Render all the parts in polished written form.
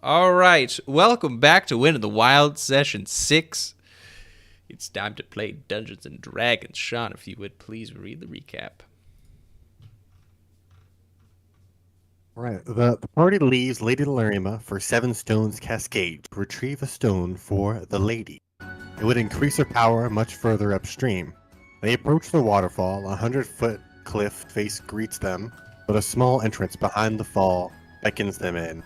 All right, welcome back to Wind of the Wild Session 6. It's time to play Dungeons and Dragons. Sean, if you would please read the recap. Right. The party leaves Lady Larima for Seven Stones Cascade to retrieve a stone for the lady. It would increase her power much further upstream. They approach the waterfall. A 100-foot cliff face greets them, but a small entrance behind the fall beckons them in.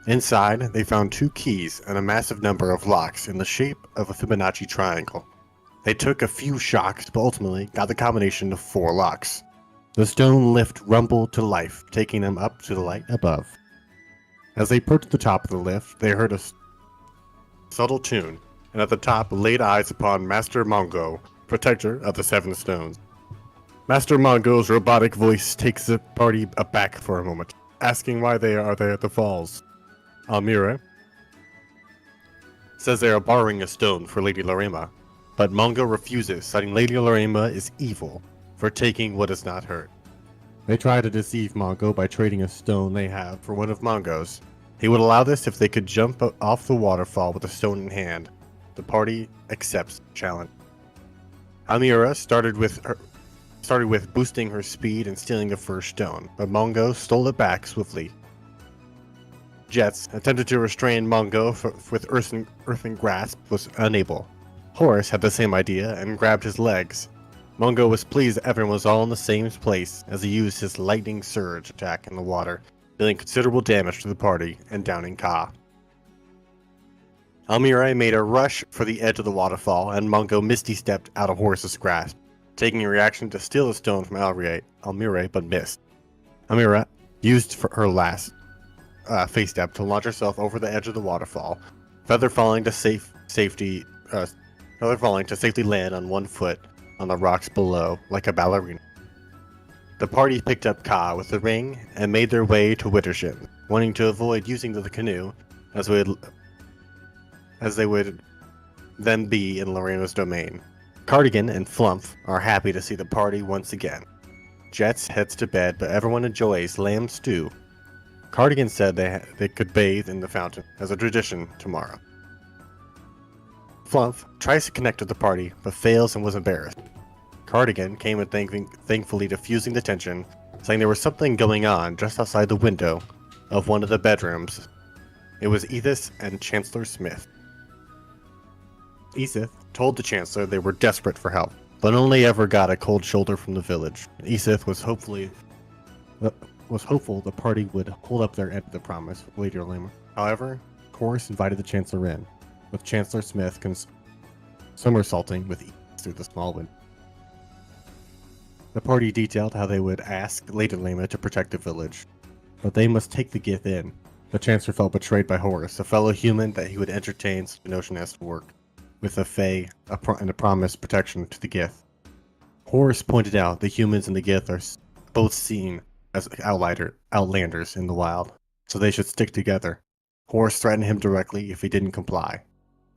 Inside, they found 2 keys and a massive number of locks in the shape of a Fibonacci triangle. They took a few shocks, but ultimately got the combination of 4 locks. The stone lift rumbled to life, taking them up to the light above. As they approached the top of the lift, they heard a subtle tune, and at the top laid eyes upon Master Mongo, protector of the 7 stones. Master Mongo's robotic voice takes the party aback for a moment, asking why they are there at the falls. Almyre says they are borrowing a stone for Lady Larima, but Mongo refuses, citing Lady Larima is evil for taking what is not hers. They try to deceive Mongo by trading a stone they have for one of Mongo's. He would allow this if they could jump off the waterfall with a stone in hand. The party accepts the challenge. Almyre started with boosting her speed and stealing the first stone, but Mongo stole it back swiftly. Jeatz attempted to restrain Mongo with earthen grasp, was unable. Horace had the same idea and grabbed his legs. Mongo was pleased that everyone was all in the same place as he used his lightning surge attack in the water, dealing considerable damage to the party and downing Ka. Almyre made a rush for the edge of the waterfall, and Mongo misty-stepped out of Horace's grasp, taking a reaction to steal the stone from Almyre, but missed. Almyre used for her last face step to launch herself over the edge of the waterfall, feather falling to safely land on one foot on the rocks below, like a ballerina. The party picked up Ka with the ring and made their way to Wittership, wanting to avoid using the canoe as they would then be in Loreaux's domain. Cardigan and Flumph are happy to see the party once again. Jeatz heads to bed, but everyone enjoys lamb stew. Cardigan said they could bathe in the fountain as a tradition tomorrow. Flumph tries to connect with the party, but fails and was embarrassed. Cardigan came in thankfully diffusing the tension, saying there was something going on just outside the window of one of the bedrooms. It was Edith and Chancellor Smith. Edith told the Chancellor they were desperate for help, but only ever got a cold shoulder from the village. Edith was hopeful the party would hold up their end of the promise with Lady Larima. However, Horace invited the Chancellor in, with Chancellor Smith somersaulting with Edith through the small window. The party detailed how they would ask Lady Larima to protect the village, but they must take the gift in. The Chancellor felt betrayed by Horace, a fellow human that he would entertain such a notion as to work with a Fey and a promised protection to the Gith. Horace pointed out the humans and the Gith are both seen as outlanders in the wild, so they should stick together. Horace threatened him directly if he didn't comply.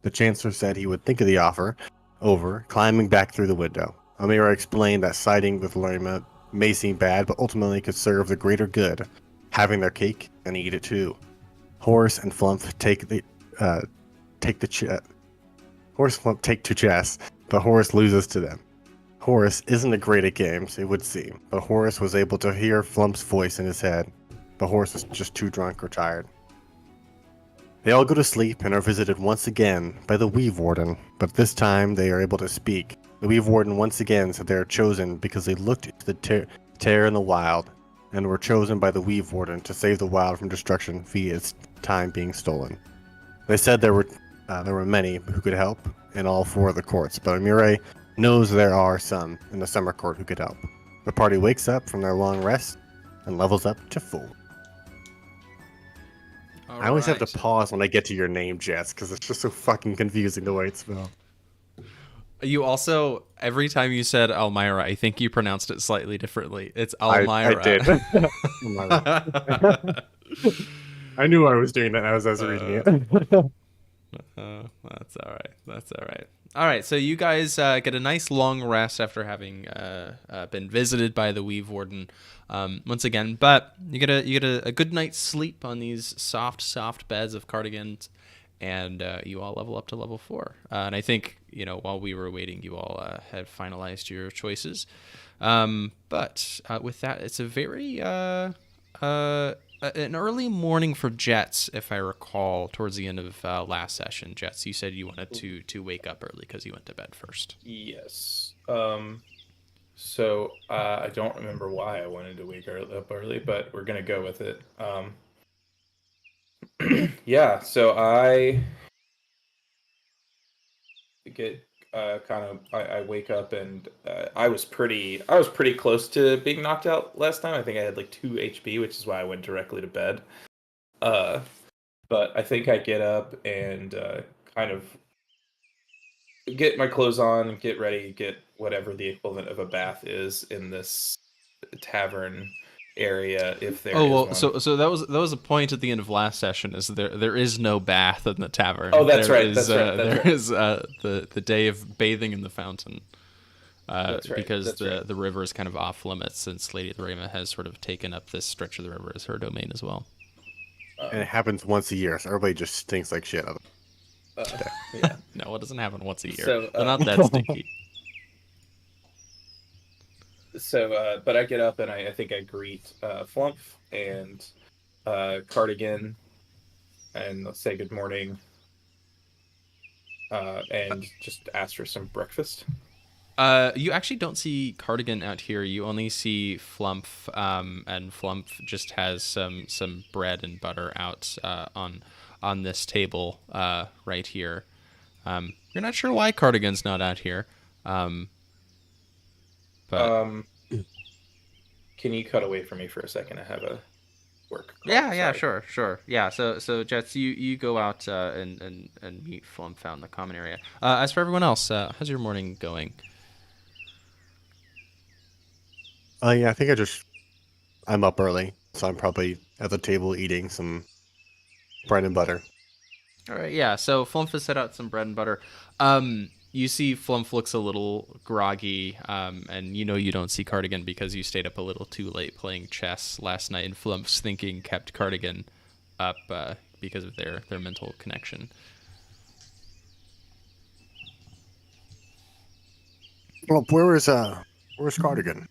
The Chancellor said he would think of the offer over, climbing back through the window. Almyre explained that siding with Larima may seem bad, but ultimately could serve the greater good, having their cake and eat it too. Horace and Flumph take to chess, but Horace loses to them. Horace isn't great at games, it would seem, but Horace was able to hear Flumph's voice in his head, but Horace was just too drunk or tired. They all go to sleep and are visited once again by the Weave Warden, but this time they are able to speak. The Weave Warden once again said they are chosen because they looked into the tear in the wild, and were chosen by the Weave Warden to save the wild from destruction via its time being stolen. They said there were many who could help in all 4 of the courts, but Almyre knows there are some in the Summer Court who could help. The party wakes up from their long rest and levels up to full. I always have to pause when I get to your name, Jeatz, because it's just so fucking confusing the way it's spelled. You also, every time you said Almyre, I think you pronounced it slightly differently. It's Almyre. I did. I knew I was doing that as I was reading it. That's all right. All right, so you guys get a nice long rest after having been visited by the Weave Warden. once again. But you get a good night's sleep on these soft beds of cardigans, and you all level up to level 4. And I think, while we were waiting, you all had finalized your choices. But with that, it's a very an early morning for Jeatz, if I recall, towards the end of last session. Jeatz, you said you wanted to wake up early because you went to bed first. Yes. So I don't remember why I wanted to wake up early, but we're gonna go with it. Yeah. So I get I wake up and I was pretty close to being knocked out last time. I think I had like 2 HP, which is why I went directly to bed. But I think I get up and kind of get my clothes on, get ready, get whatever the equivalent of a bath is in this tavern area, if there is one. So that was a point at the end of last session. Is there is no bath in the tavern? Oh, that's there right. Is, There is the day of bathing in the fountain. That's right. Because the river is kind of off limits, since Lady Lorema has sort of taken up this stretch of the river as her domain as well. And it happens once a year, so everybody just stinks like shit. Yeah. No, it doesn't happen once a year. So, They're not that stinky. So, but I get up and I think I greet Flump and Cardigan and say good morning and just ask for some breakfast. You actually don't see Cardigan out here. You only see Flump, and Flump just has some bread and butter out on this table right here. You're not sure why Cardigan's not out here. But can you cut away from me for a second? I have a work call. Yeah, sure. Yeah, so Jeatz, you go out and meet Flump out in the common area. As for everyone else, how's your morning going? Yeah, I think I'm up early, so I'm probably at the table eating some bread and butter. All right, yeah. So Flump has set out some bread and butter. You see Flump looks a little groggy, and you don't see Cardigan because you stayed up a little too late playing chess last night, and Flump's thinking kept Cardigan up because of their mental connection. Well, where's Cardigan?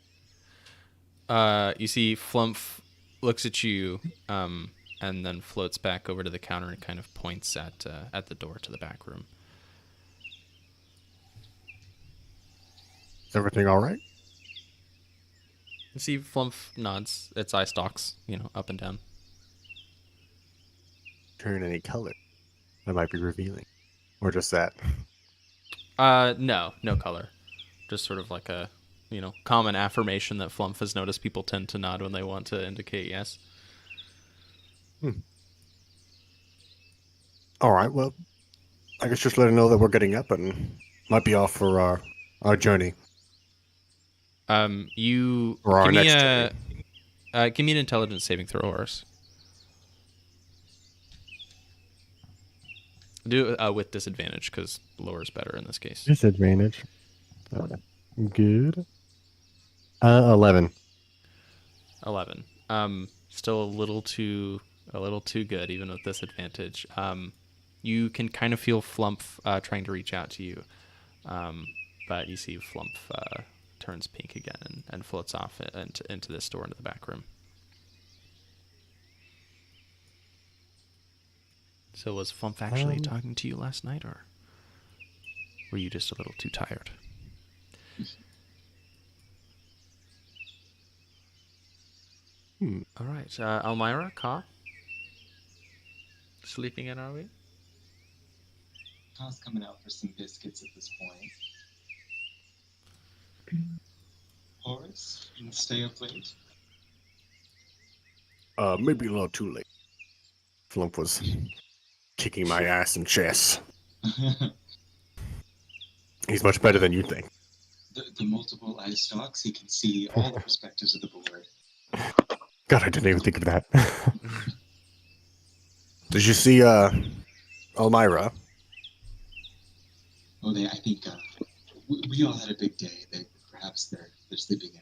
You see Flump looks at you, and then floats back over to the counter and kind of points at the door to the back room. Is everything all right? You see Flump nods. Its eye stalks, up and down. Turn any color that might be revealing, or just that? No color. Just sort of like a, common affirmation that Flump has noticed people tend to nod when they want to indicate yes. All right, well, I guess just let her know that we're getting up and might be off for our journey. You or our give me next give me an intelligence saving throw, Horace. Do with disadvantage because lower is better in this case. Disadvantage. Good. 11. 11. Still a little too good even with disadvantage. You can kind of feel Flump trying to reach out to you, but you see Flump turns pink again and floats off into this door into the back room. So was Flump actually talking to you last night, or were you just a little too tired? All right, Almyre, Ka? Sleeping in, are we? Ka's coming out for some biscuits at this point. Horace, you can stay up late? Maybe a little too late. Flump was kicking my ass in chess. He's much better than you think. The multiple eye stalks, he can see all the perspectives of the board. God, I didn't even think of that. Did you see Almyre? Oh, I think we all had a big day. Perhaps they're sleeping in.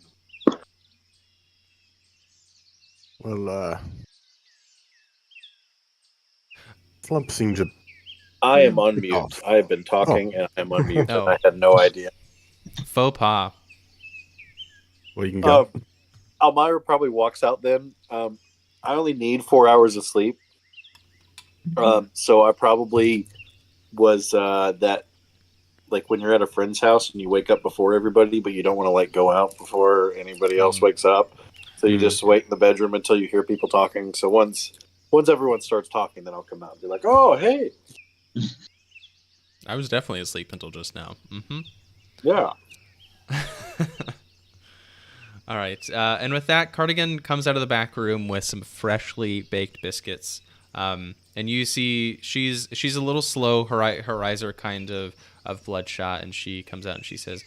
Well, Slump seems a I am on bit mute. off. I have been talking and I'm on mute, and Oh. I had no idea. Faux pas. Well, you can go. Almyre probably walks out then. I only need 4 hours of sleep. So I probably was that, like when you're at a friend's house and you wake up before everybody, but you don't want to like go out before anybody else wakes up. So you just wait in the bedroom until you hear people talking. So once everyone starts talking, then I'll come out and be like, "Oh, hey, I was definitely asleep until just now. yeah." All right. And with that, Cardigan comes out of the back room with some freshly baked biscuits. And you see she's a little slow. Her eyes are kind of bloodshot, and she comes out and she says,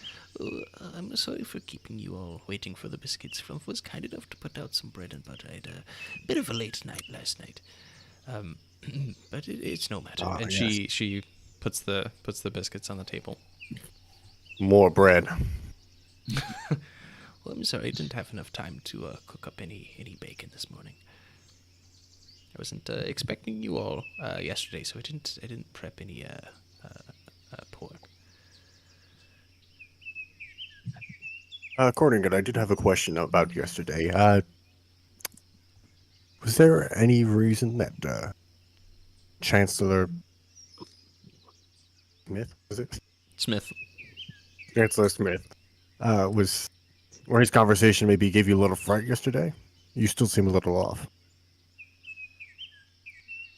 "I'm sorry for keeping you all waiting for the biscuits. Flump was kind enough to put out some bread and butter. I had a bit of a late night last night, but it's no matter." And yes. she puts the biscuits on the table. More bread. Well, I'm sorry, I didn't have enough time to cook up any bacon this morning. I wasn't expecting you all yesterday, so I didn't prep any pork. Cornigan, I did have a question about yesterday. Was there any reason that Chancellor Smith, was it? Smith. Chancellor Smith, or his conversation maybe gave you a little fright yesterday? You still seem a little off.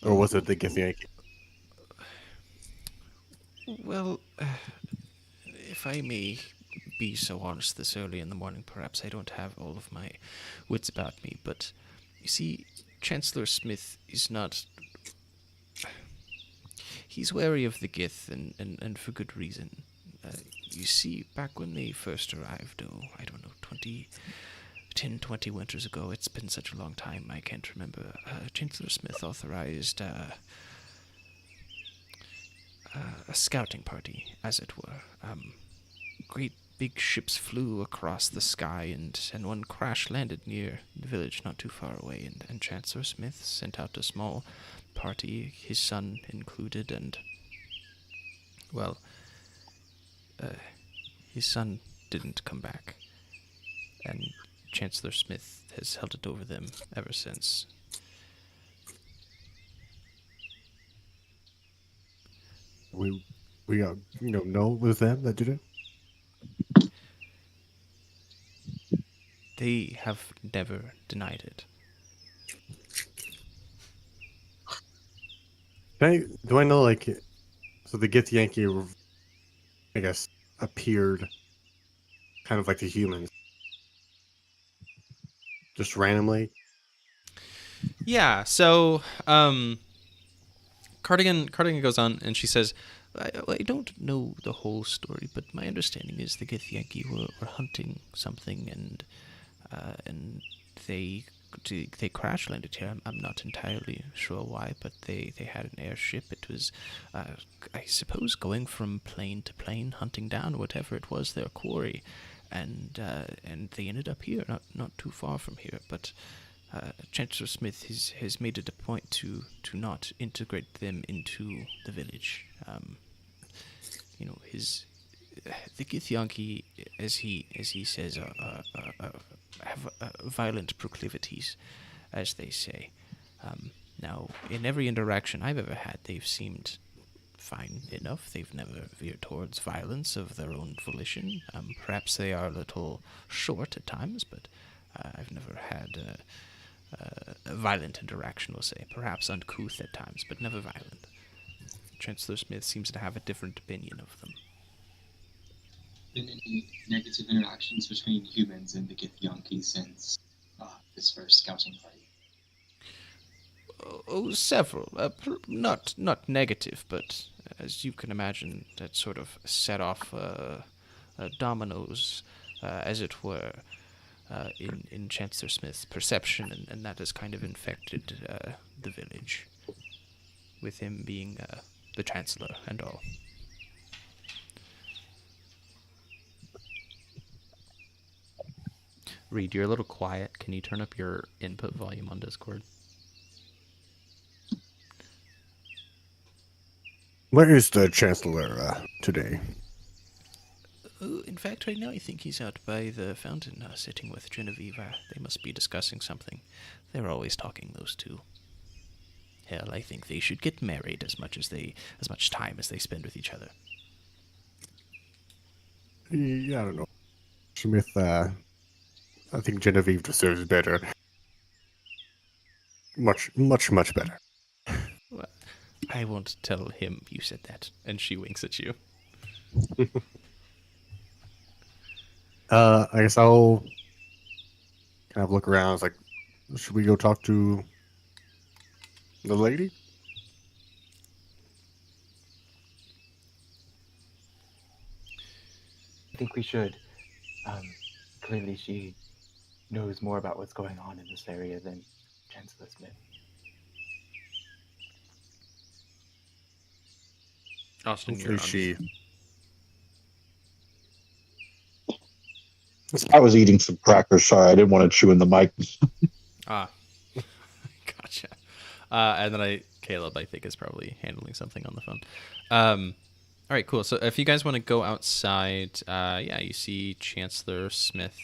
Or was it the Githyanki? Well, if I may be so honest this early in the morning, perhaps I don't have all of my wits about me, but you see, Chancellor Smith is not... He's wary of the Gith, and for good reason. You see, back when they first arrived, I don't know, 20 winters ago, it's been such a long time, I can't remember, Chancellor Smith authorized a scouting party, as it were. Great big ships flew across the sky, and one crash-landed near the village not too far away, and Chancellor Smith sent out a small party, his son included, and, well, his son didn't come back, and Chancellor Smith has held it over them ever since. We know it was them that did it? They have never denied it. Do I know, like, so the Githyanki, I guess, appeared kind of like the humans, just randomly? Yeah, so Cardigan goes on and she says, I don't know the whole story, but my understanding is the Githyanki were hunting something, and they crash landed here. I'm not entirely sure why, but they had an airship. It was, I suppose, going from plane to plane, hunting down whatever it was their quarry, and they ended up here, not too far from here. But Chancellor Smith has made it a point to not integrate them into the village. The Githyanki, as he says, have violent proclivities, as they say. Now, in every interaction I've ever had, they've seemed fine enough. They've never veered towards violence of their own volition. Perhaps they are a little short at times, but I've never had a violent interaction, we'll say. Perhaps uncouth at times, but never violent. Chancellor Smith seems to have a different opinion of them. Been any negative interactions between humans and the Githyanki since this first scouting party? Oh, several. Not negative, but as you can imagine, that sort of set off dominoes, as it were, in Chancellor Smith's perception, and that has kind of infected the village, with him being the Chancellor and all. Reed, you're a little quiet. can you turn up your input volume on Discord? Where is the Chancellor today? In fact, right now I think he's out by the fountain, sitting with Genevieve. They must be discussing something. They're always talking, those two. Hell, I think they should get married as much time as they spend with each other. Yeah, I don't know. Smith, I think Genevieve deserves better. Much better. Well, I won't tell him you said that. And she winks at you. I guess I'll kind of look around. It's like, should we go talk to the lady? I think we should. Clearly she knows more about what's going on in this area than Chancellor Smith. Austin, Hopefully she... I was eating some crackers. Sorry, I didn't want to chew in the mic. Gotcha. And then Caleb, I think, is probably handling something on the phone. All right, cool. So if you guys want to go outside, you see Chancellor Smith.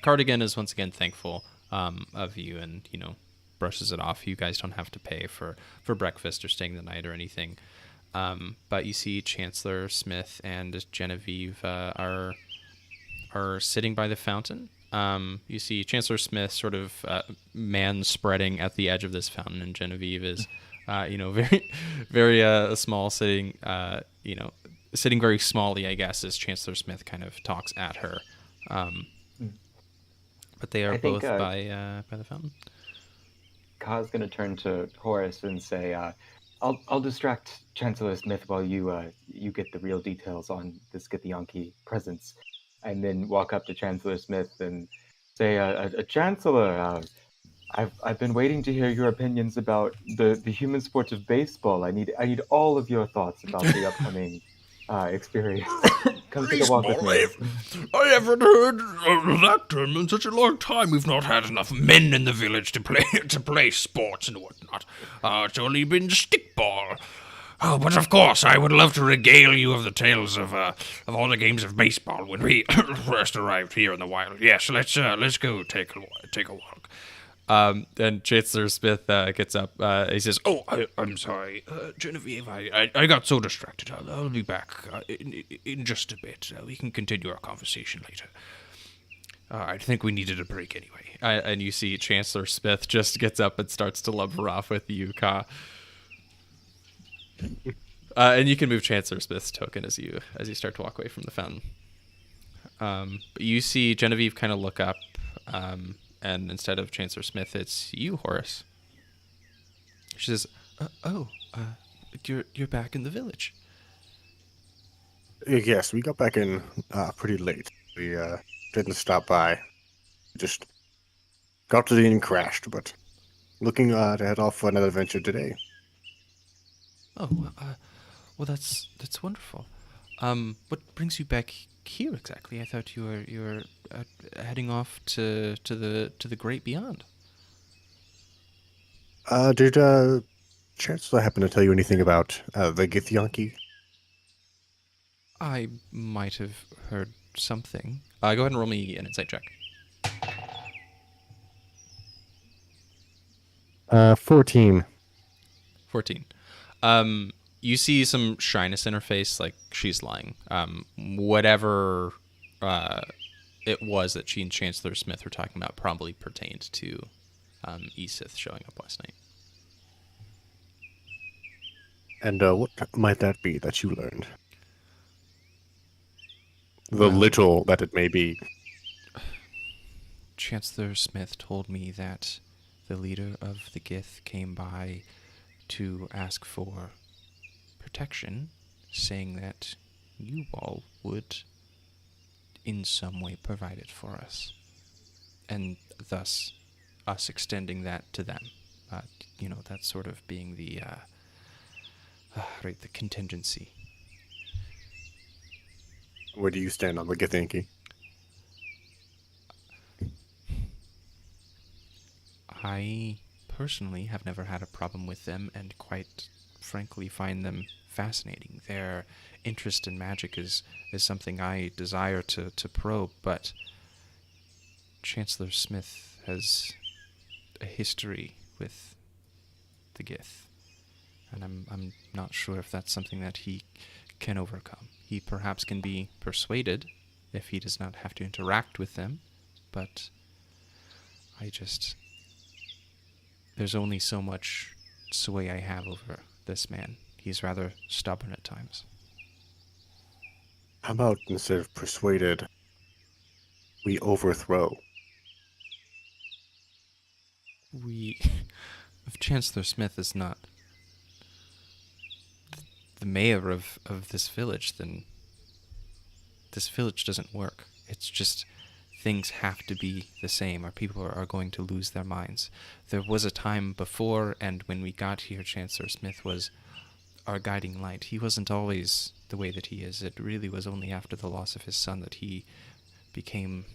Cardigan is once again thankful of you, and brushes it off. You guys don't have to pay for breakfast or staying the night or anything. But you see Chancellor Smith and Genevieve are sitting by the fountain. You see Chancellor Smith sort of man-spreading at the edge of this fountain, and Genevieve is, very, very small, sitting very smallly, I guess, as Chancellor Smith kind of talks at her. But they are both by the fountain. Ka's going to turn to Horace and say, I'll distract Chancellor Smith while you get the real details on this Githyanki presence. And then walk up to Chancellor Smith and say, Chancellor, I've been waiting to hear your opinions about the human sport of baseball. I need all of your thoughts about the upcoming experience. Come take a walk with me. I haven't heard of that term in such a long time. We've not had enough men in the village to play sports and whatnot. It's only been stickball. Oh, but of course, I would love to regale you of the tales of all the games of baseball when we first arrived here in the wild. Yes, let's go take a walk. And Chancellor Smith gets up. He says, "Oh, I'm sorry, Genevieve. I got so distracted. I'll be back in just a bit. We can continue our conversation later. I think we needed a break anyway." And you see Chancellor Smith just gets up and starts to lumber off with you, Ka. And you can move Chancellor Smith's token as you start to walk away from the fountain. But you see Genevieve kind of look up, and instead of Chancellor Smith, it's you, Horace. She says, you're back in the village." Yes, we got back in pretty late. We didn't stop by. Just got to the inn and crashed, but looking to head off for another adventure today. Oh, well, that's wonderful. What brings you back here exactly? I thought you were heading off to the great beyond. Did Chancellor happen to tell you anything about the Githyanki? I might have heard something. Go ahead and roll me an insight check. 14. 14. You see some shyness in her face, like she's lying. Whatever it was that she and Chancellor Smith were talking about probably pertained to Esith showing up last night. And what might that be that you learned? The Well, little that it may be. Chancellor Smith told me that the leader of the Gith came by to ask for protection, saying that you all would in some way provide it for us, and thus us extending that to them. That sort of being the contingency. Where do you stand on the Githyanki? I personally have never had a problem with them, and quite frankly find them fascinating. Their interest in magic is something I desire to probe, but Chancellor Smith has a history with the Gith, and I'm not sure if that's something that he can overcome. He perhaps can be persuaded if he does not have to interact with them, but there's only so much sway I have over this man. He's rather stubborn at times. How about instead of persuaded, we overthrow? If Chancellor Smith is not the mayor of this village, then this village doesn't work. It's just things have to be the same, or people are going to lose their minds. There was a time before, and when we got here, Chancellor Smith was our guiding light. He wasn't always the way that he is. It really was only after the loss of his son that he became,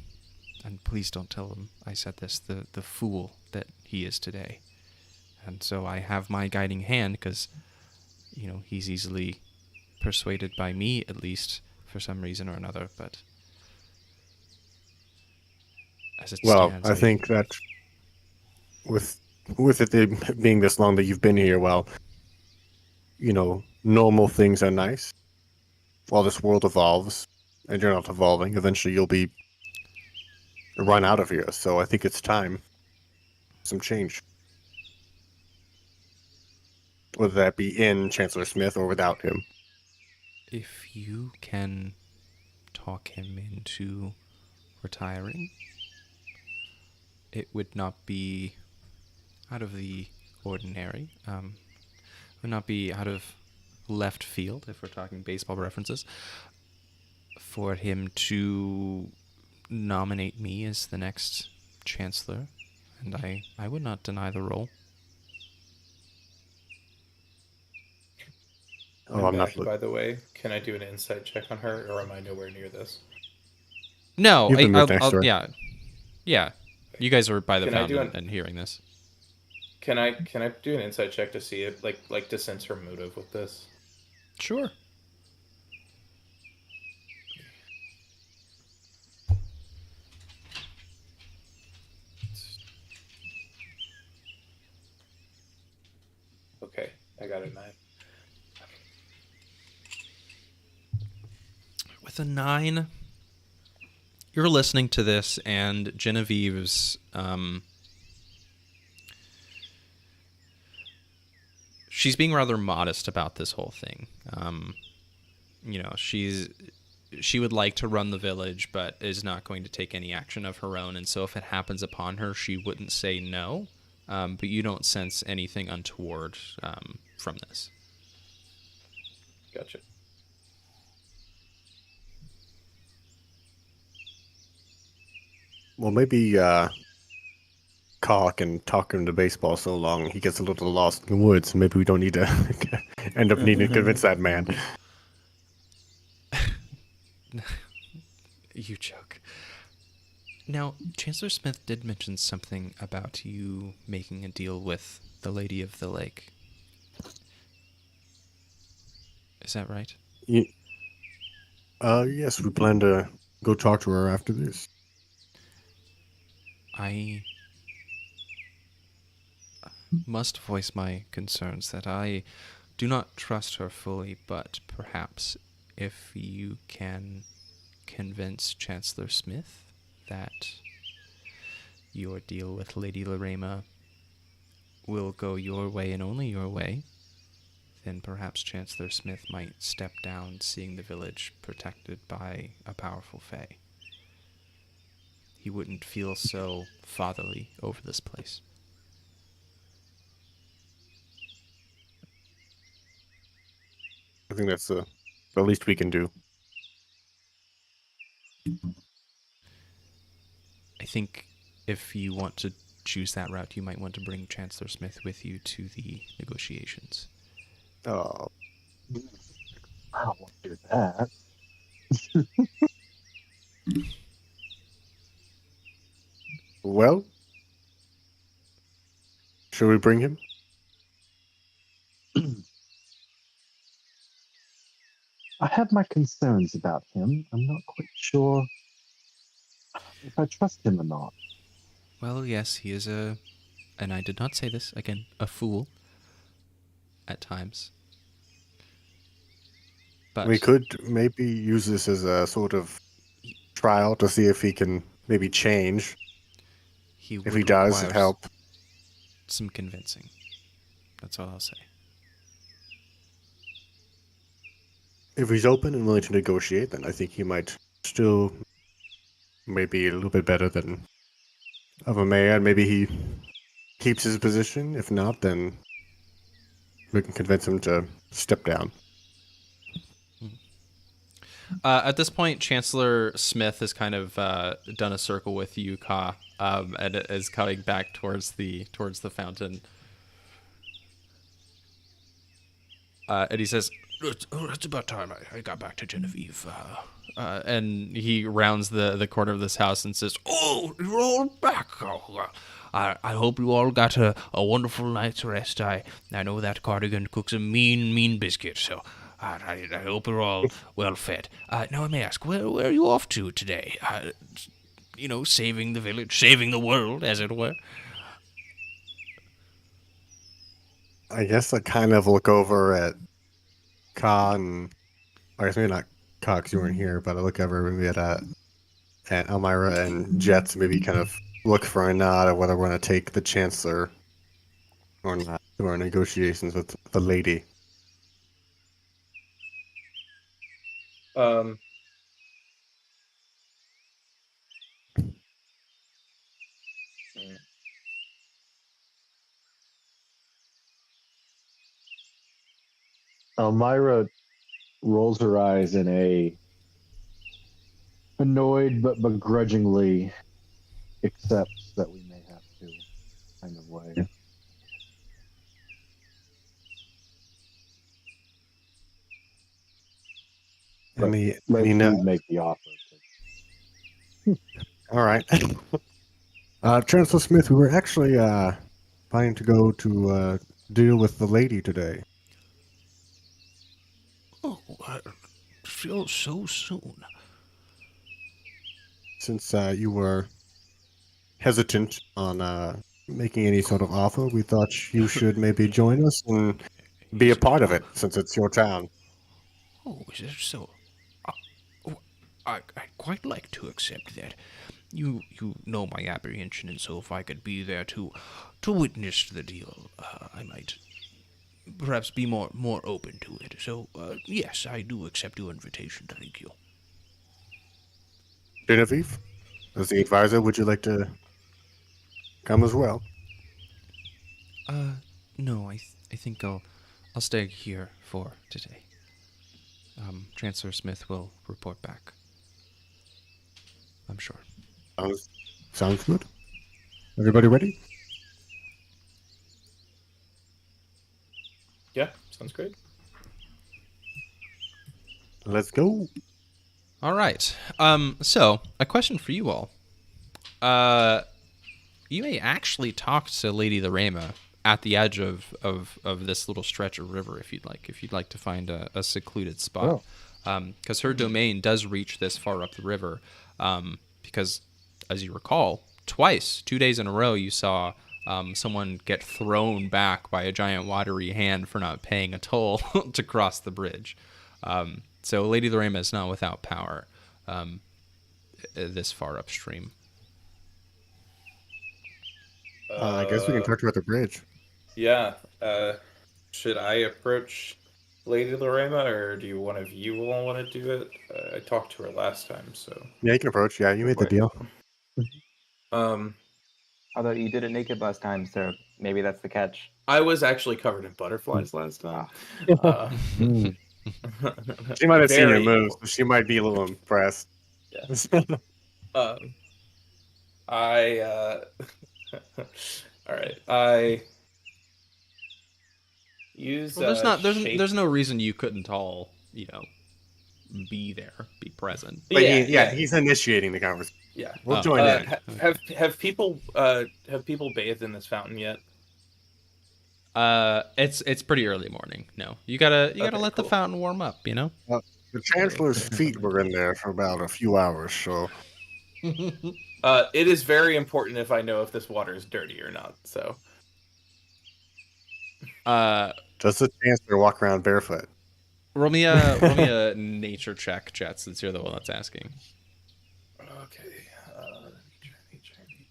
and please don't tell him I said this, the fool that he is today. And so I have my guiding hand because, he's easily persuaded by me, at least, for some reason or another, but as it stands... I think that with it being this long that you've been here, normal things are nice. While this world evolves, and you're not evolving, eventually you'll be run out of here. So I think it's time for some change. Whether that be in Chancellor Smith or without him. If you can talk him into retiring, it would not be out of the ordinary. Would not be out of left field, if we're talking baseball references, for him to nominate me as the next chancellor, and I would not deny the role. I'm not. By the way, can I do an insight check on her, or am I nowhere near this? No, yeah. You guys are by the fountain and hearing this. Can I do an insight check to see it, like to sense her motive with this? Sure. Okay, I got a 9. With a 9, you're listening to this, and Genevieve's she's being rather modest about this whole thing. She would like to run the village, but is not going to take any action of her own. And so if it happens upon her, she wouldn't say no. But you don't sense anything untoward from this. Gotcha. Well, maybe Carl can talk him to baseball so long he gets a little lost in the woods. Maybe we don't need to end up needing to convince that man. You joke. Now, Chancellor Smith did mention something about you making a deal with the Lady of the Lake. Is that right? Yes, we plan to go talk to her after this. I must voice my concerns that I do not trust her fully, but perhaps if you can convince Chancellor Smith that your deal with Lady Loreaux will go your way and only your way, then perhaps Chancellor Smith might step down, seeing the village protected by a powerful fae. He wouldn't feel so fatherly over this place. I think that's the least we can do. I think if you want to choose that route, you might want to bring Chancellor Smith with you to the negotiations. Oh, I don't want to do that. well, Should we bring him? I have my concerns about him. I'm not quite sure if I trust him or not. Well, yes, he is and I did not say this, again, a fool at times. But We could maybe use this as a sort of trial to see if he can maybe change. he If would he does, require help. some convincing. That's all I'll say. If he's open and willing to negotiate, then I think he might still maybe a little bit better than of a man. Maybe he keeps his position. If not, then we can convince him to step down. At this point, Chancellor Smith has kind of done a circle with you, Ka, and is coming back towards the fountain. And he says, It's about time I got back to Genevieve. and he rounds the corner of this house and says, Oh, you're all back. Oh, I hope you all got a wonderful night's rest. I know that Cardigan cooks a mean biscuit, so I hope you're all well fed. Now I may ask, where are you off to today? Saving the village, saving the world, as it were. I guess I kind of look over at Ka and I guess maybe not Ka because you weren't here, but I look over maybe at Almyre and Jeatz, maybe kind of look for a nod of whether we're going to take the Chancellor or not to our negotiations with the lady. Almyra rolls her eyes in a annoyed but begrudgingly accepts that we may have to kind of way. Let you me know. make the offer. All right. Chancellor Smith, we were actually planning to go to deal with the lady today. Oh, I feel so soon. Since you were hesitant on making any sort of offer, we thought you should maybe join us and be a part of it, since it's your town. Oh, is it so? I'd quite like to accept that. You know my apprehension, and so if I could be there to witness the deal, I might perhaps be more open to it. So, yes, I do accept your invitation. Thank you. Genevieve, as the advisor, would you like to come as well? No, I think I'll stay here for today. Chancellor Smith will report back, I'm sure. Sounds good. Everybody ready? Yeah, sounds great. Let's go. All right. So a question for you all. You may actually talk to Lady Loreaux at the edge of this little stretch of river if you'd like. If you'd like to find a secluded spot, because her domain does reach this far up the river. Because, as you recall, 2 days in a row, you saw someone get thrown back by a giant watery hand for not paying a toll to cross the bridge. So Lady Loreaux is not without power this far upstream. I guess we can talk to her at the bridge. Yeah. Should I approach Lady Loreaux, or do one of you all want to do it? I talked to her last time, so. Yeah, you can approach. Yeah, you made the deal. Although you did it naked last time, so maybe that's the catch. I was actually covered in butterflies last time. She might have seen your Very moves, so she might be a little impressed. Yeah. All right. I use. Well, there's no reason you couldn't all be there, be present. But he's initiating the conversation. Yeah, we'll join in. Have people bathed in this fountain yet? It's pretty early morning. No, you gotta let the fountain warm up. You know. The Chancellor's feet were in there for about a few hours, so It is very important if I know if this water is dirty or not. So, does the Chancellor walk around barefoot? roll me a nature check, Jeatz, since you're the one that's asking. okay.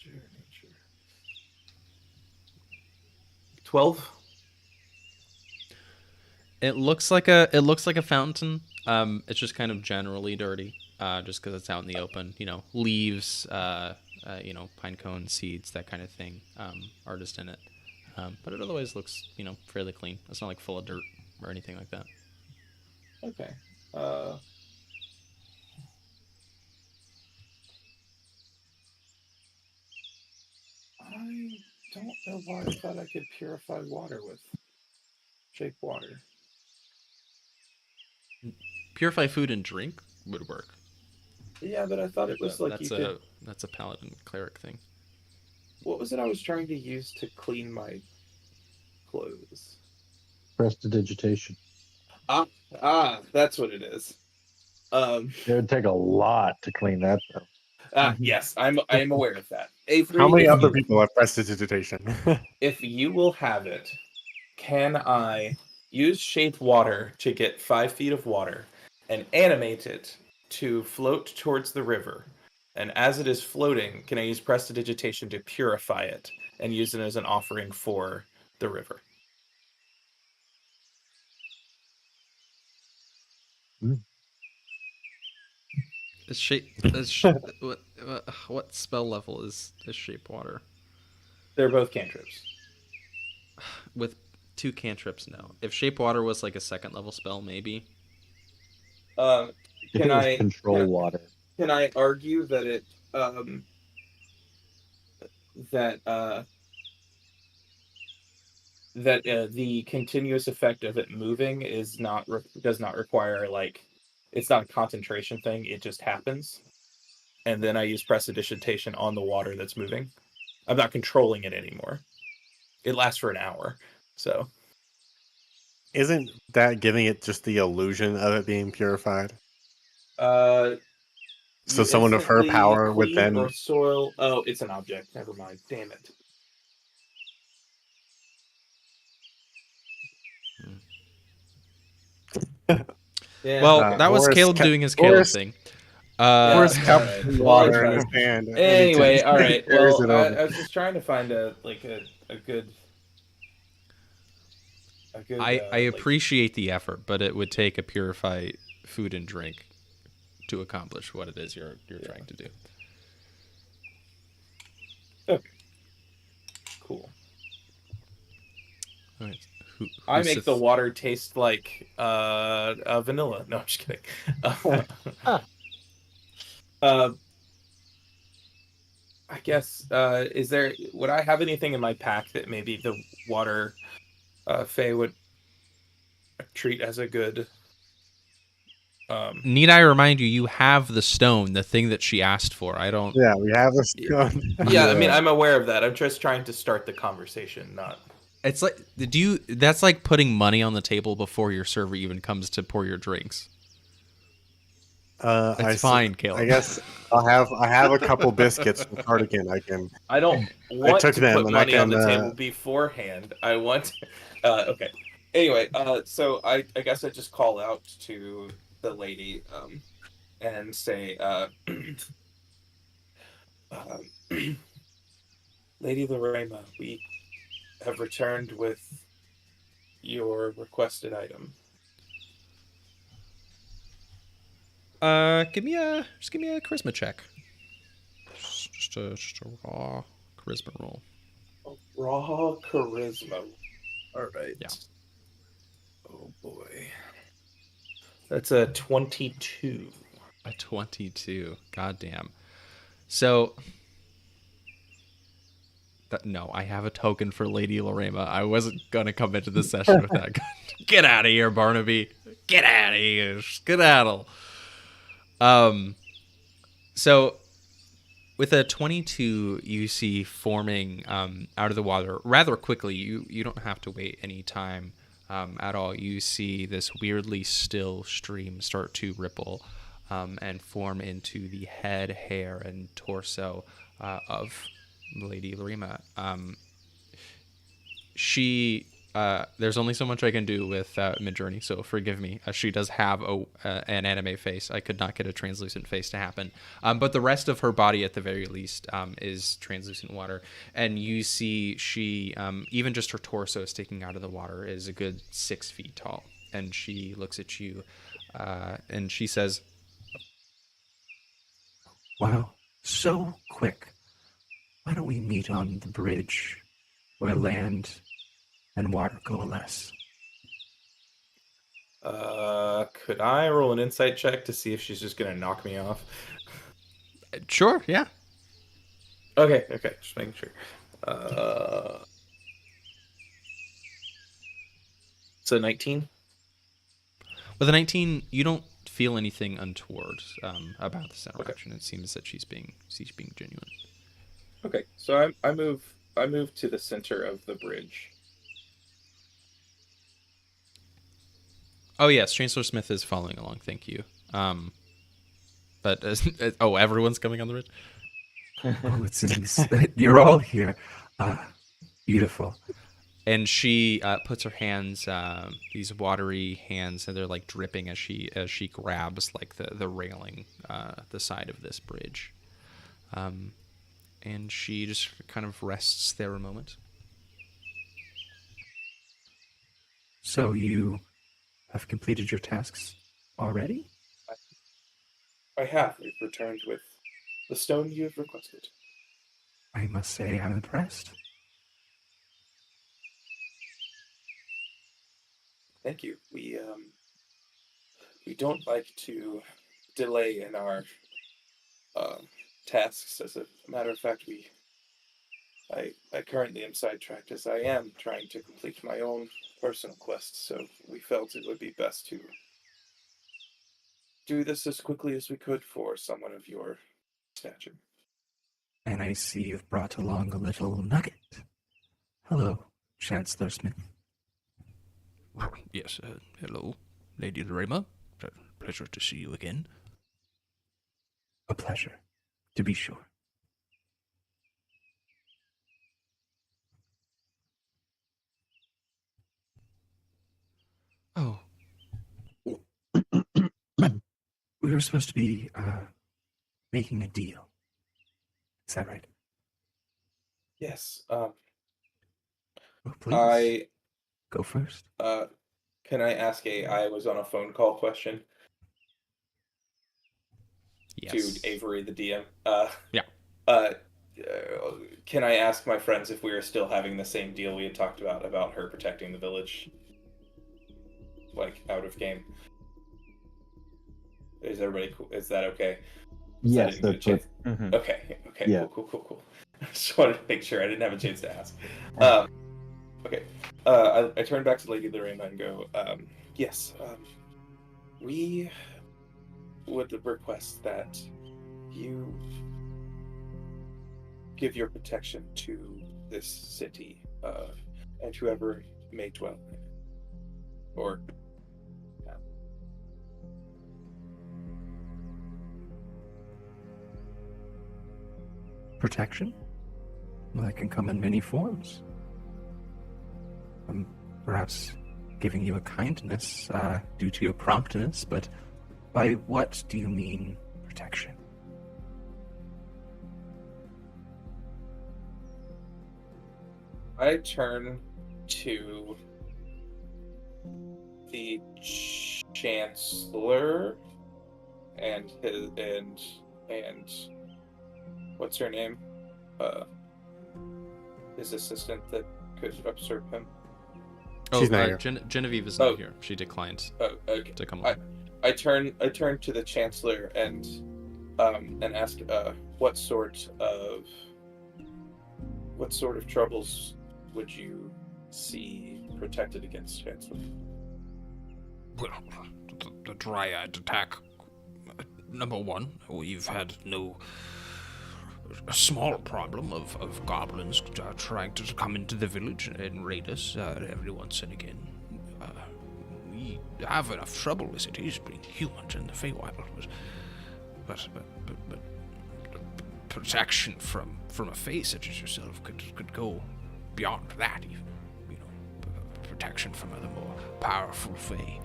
Nature. 12. It looks like a fountain. It's just kind of generally dirty, just because it's out in the open. You know, leaves, pine cone seeds, that kind of thing, are just in it. But it otherwise looks, fairly clean. It's not like full of dirt or anything like that. Okay. I don't know why I thought I could purify water with shape water. Purify food and drink would work. Yeah, but I thought it was like that's a paladin cleric thing. What was it I was trying to use to clean my clothes? Prestidigitation. That's what it is. It would take a lot to clean that, though. Yes, I'm aware of that. Avery, How many other people have prestidigitation? if you will have it, can I use shape water to get 5 feet of water and animate it to float towards the river? And as it is floating, can I use prestidigitation to purify it and use it as an offering for the river? What spell level is shape water? They're both cantrips. With 2 cantrips, no. If shape water was like a 2nd level spell, maybe. If it was control water. Can I argue that it the continuous effect of it moving does not require, like, it's not a concentration thing, it just happens, and then I use prestidigitation on the water that's moving. I'm not controlling it anymore. It lasts for an hour, so Isn't that giving it just the illusion of it being purified? So someone of her power would then... Or soil... Oh, it's an object. Never mind. Damn it. Yeah, well, that was Horace Caleb doing his Caleb thing. Horace Yeah, cupped alright. water in his hand. and he Anyway, just all right. carries Well, it over. I was just trying to find a good. I appreciate the effort, but it would take a purify food and drink to accomplish what it is you're trying to do. Okay. Cool. All right. I make the water taste like vanilla. No, I'm just kidding. I guess would I have anything in my pack that maybe the water Fae would treat as a good Need I remind you, you have the stone, the thing that she asked for. I don't... Yeah, we have a stone. Yeah, I mean, I'm aware of that. I'm just trying to start the conversation, not... It's like, that's like putting money on the table before your server even comes to pour your drinks. It's fine, Caleb. I guess I have a couple biscuits from Cardigan. I don't want took to them put and money on the can, table beforehand. I want... okay. Anyway, so I guess I just call out to the lady and say, Lady Loreaux, we have returned with your requested item. Give me a charisma check. Just a raw charisma roll. Raw charisma. All right. Yeah. Oh boy. That's a 22. A 22. Goddamn. So, no, I have a token for Lady Loreaux. I wasn't gonna come into the session with that. Get out of here, Barnaby. Get out of here. Skedaddle. So With a 22, you see forming out of the water rather quickly. You don't have to wait any time at all. You see this weirdly still stream start to ripple and form into the head, hair, and torso of Lady Larima. There's only so much I can do with Midjourney, so forgive me. She does have an anime face. I could not get a translucent face to happen. But the rest of her body, at the very least, is translucent water. And you see she, even just her torso sticking out of the water, is a good 6 feet tall. And she looks at you and she says, Wow, so quick. Why don't we meet on the bridge where land and water coalesce? Could I roll an insight check to see if she's just gonna knock me off? sure, yeah. Okay, just making sure. So 19? With a 19, you don't feel anything untoward about this interaction. It seems that she's being genuine. Okay, so I move to the center of the bridge. Oh yes, Chancellor Smith is following along. Thank you. But everyone's coming on the bridge. Oh, you're all here. Beautiful. And she puts her hands, these watery hands, and they're like dripping as she grabs like the railing, the side of this bridge. And she just kind of rests there a moment. So you have completed your tasks already? I have. We've returned with the stone you have requested. I must say I'm impressed. Thank you. We don't like to delay in our tasks. As a matter of fact, I currently am sidetracked as I am trying to complete my own personal quest, so we felt it would be best to do this as quickly as we could for someone of your stature. And I see you've brought along a little nugget. Hello, Chancellor Smith. Yes, hello, Lady Larima. Pleasure to see you again. A pleasure, to be sure. Oh. We were supposed to be making a deal. Is that right? Yes. Well, please. Go first. Can I ask I was on a phone call question? Yes. To Avery, the DM. Yeah. Can I ask my friends if we are still having the same deal we had talked about her protecting the village? Like, out of game. Is everybody cool? Is that okay? Yes, that's good. Mm-hmm. Okay, Yeah. cool. Just wanted to make sure. I didn't have a chance to ask. Okay. I turn back to Lady Larima and go, yes, we would request that you give your protection to this city, and whoever may dwell in it. Or, yeah. Protection? Well, that can come in many forms. Perhaps giving you a kindness due to your promptness, but by what do you mean protection? I turn to the Chancellor and what's her name? His assistant that could observe him. She's not here. Genevieve is not here. She declined Okay. to come along. I turn to the Chancellor and ask what sort of troubles would you see protected against, Chancellor? Well, the Dryad attack. Number one, we've had no a small problem of goblins trying to come into the village and raid us every once and again. We have enough trouble as it is being humans in the Feywild, but protection from a fae such as yourself could go beyond that even. Protection from other more powerful fae.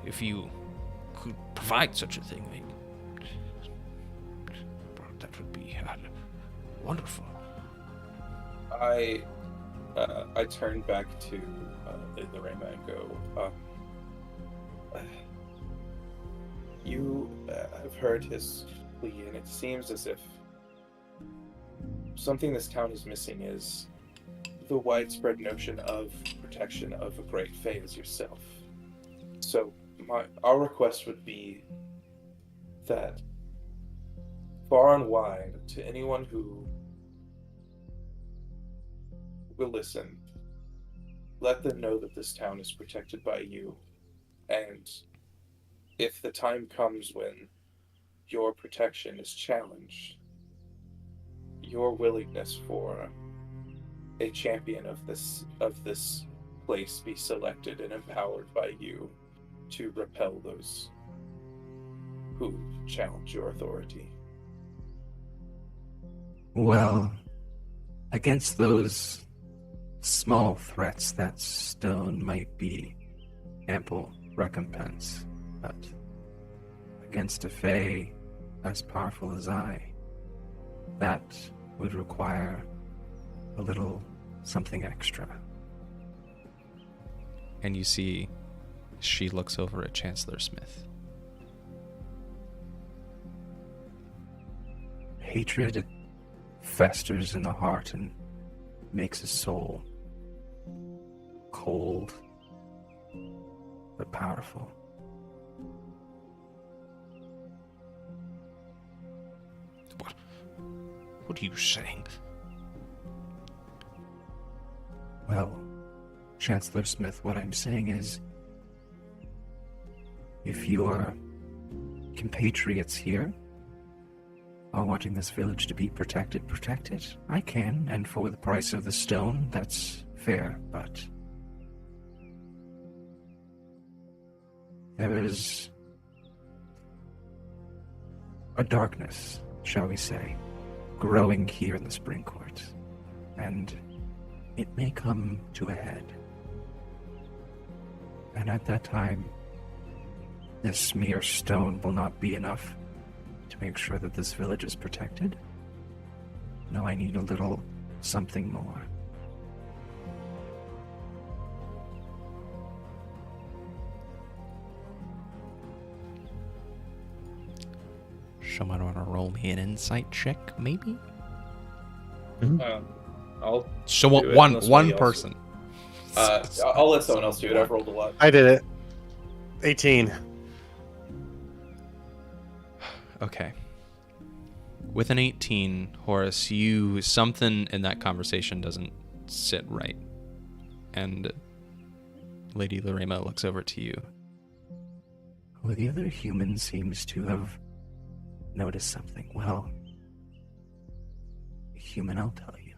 If you could provide such a thing, that would be wonderful. I turn back to the Rayma and go, you have heard his plea, and it seems as if something this town is missing is the widespread notion of protection of a great fae as yourself. So our request would be that far and wide, to anyone who will listen, let them know that this town is protected by you, and if the time comes when your protection is challenged, your willingness for a champion of this place be selected and empowered by you to repel those who challenge your authority. Well, against those small threats, that stone might be ample recompense, but against a fae as powerful as I, that would require a little something extra. And you see she looks over at Chancellor Smith. Hatred festers in the heart and makes a soul cold but powerful. What are you saying? Well, Chancellor Smith, what I'm saying is, if your compatriots here are wanting this village to be protected, I can, and for the price of the stone, that's fair, but there is a darkness, shall we say, growing here in the Spring Court, and it may come to a head. And at that time, this mere stone will not be enough to make sure that this village is protected. No, I need a little something more. Someone want to roll me an insight check, maybe? I'll So do it one unless somebody else- person. I'll let someone else do it. I've rolled a lot. I did it. 18. Okay. With an 18, Horace, something in that conversation doesn't sit right. And Lady Lorema looks over to you. Well, the other human seems to have noticed something. Well, human, I'll tell you.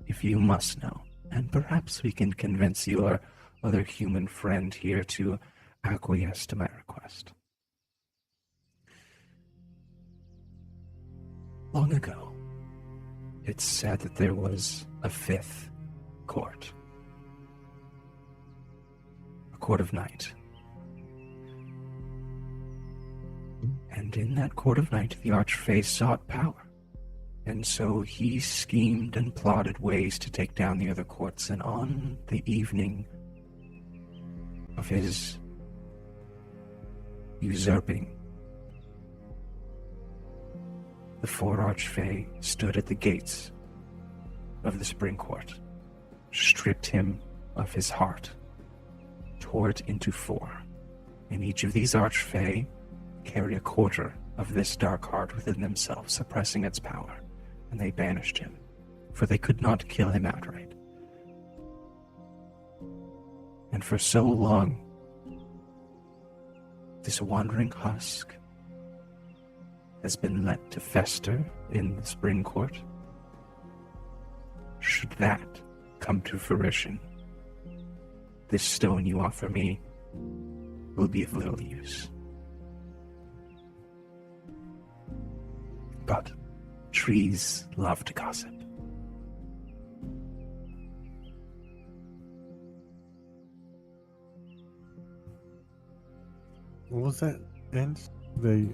If you must know. And perhaps we can convince your other human friend here to acquiesce to my request. Long ago, it's said that there was a fifth court. A court of night. And in that court of night, the Archfey sought power. And so he schemed and plotted ways to take down the other courts, and on the evening of his usurping, the four Archfey stood at the gates of the Spring Court, stripped him of his heart, tore it into four, and each of these Archfey carry a quarter of this dark heart within themselves, suppressing its power. And they banished him, for they could not kill him outright. And for so long, this wandering husk has been let to fester in the Spring Court, should that come to fruition, this stone you offer me will be of little use. But trees love to gossip. What was that end? They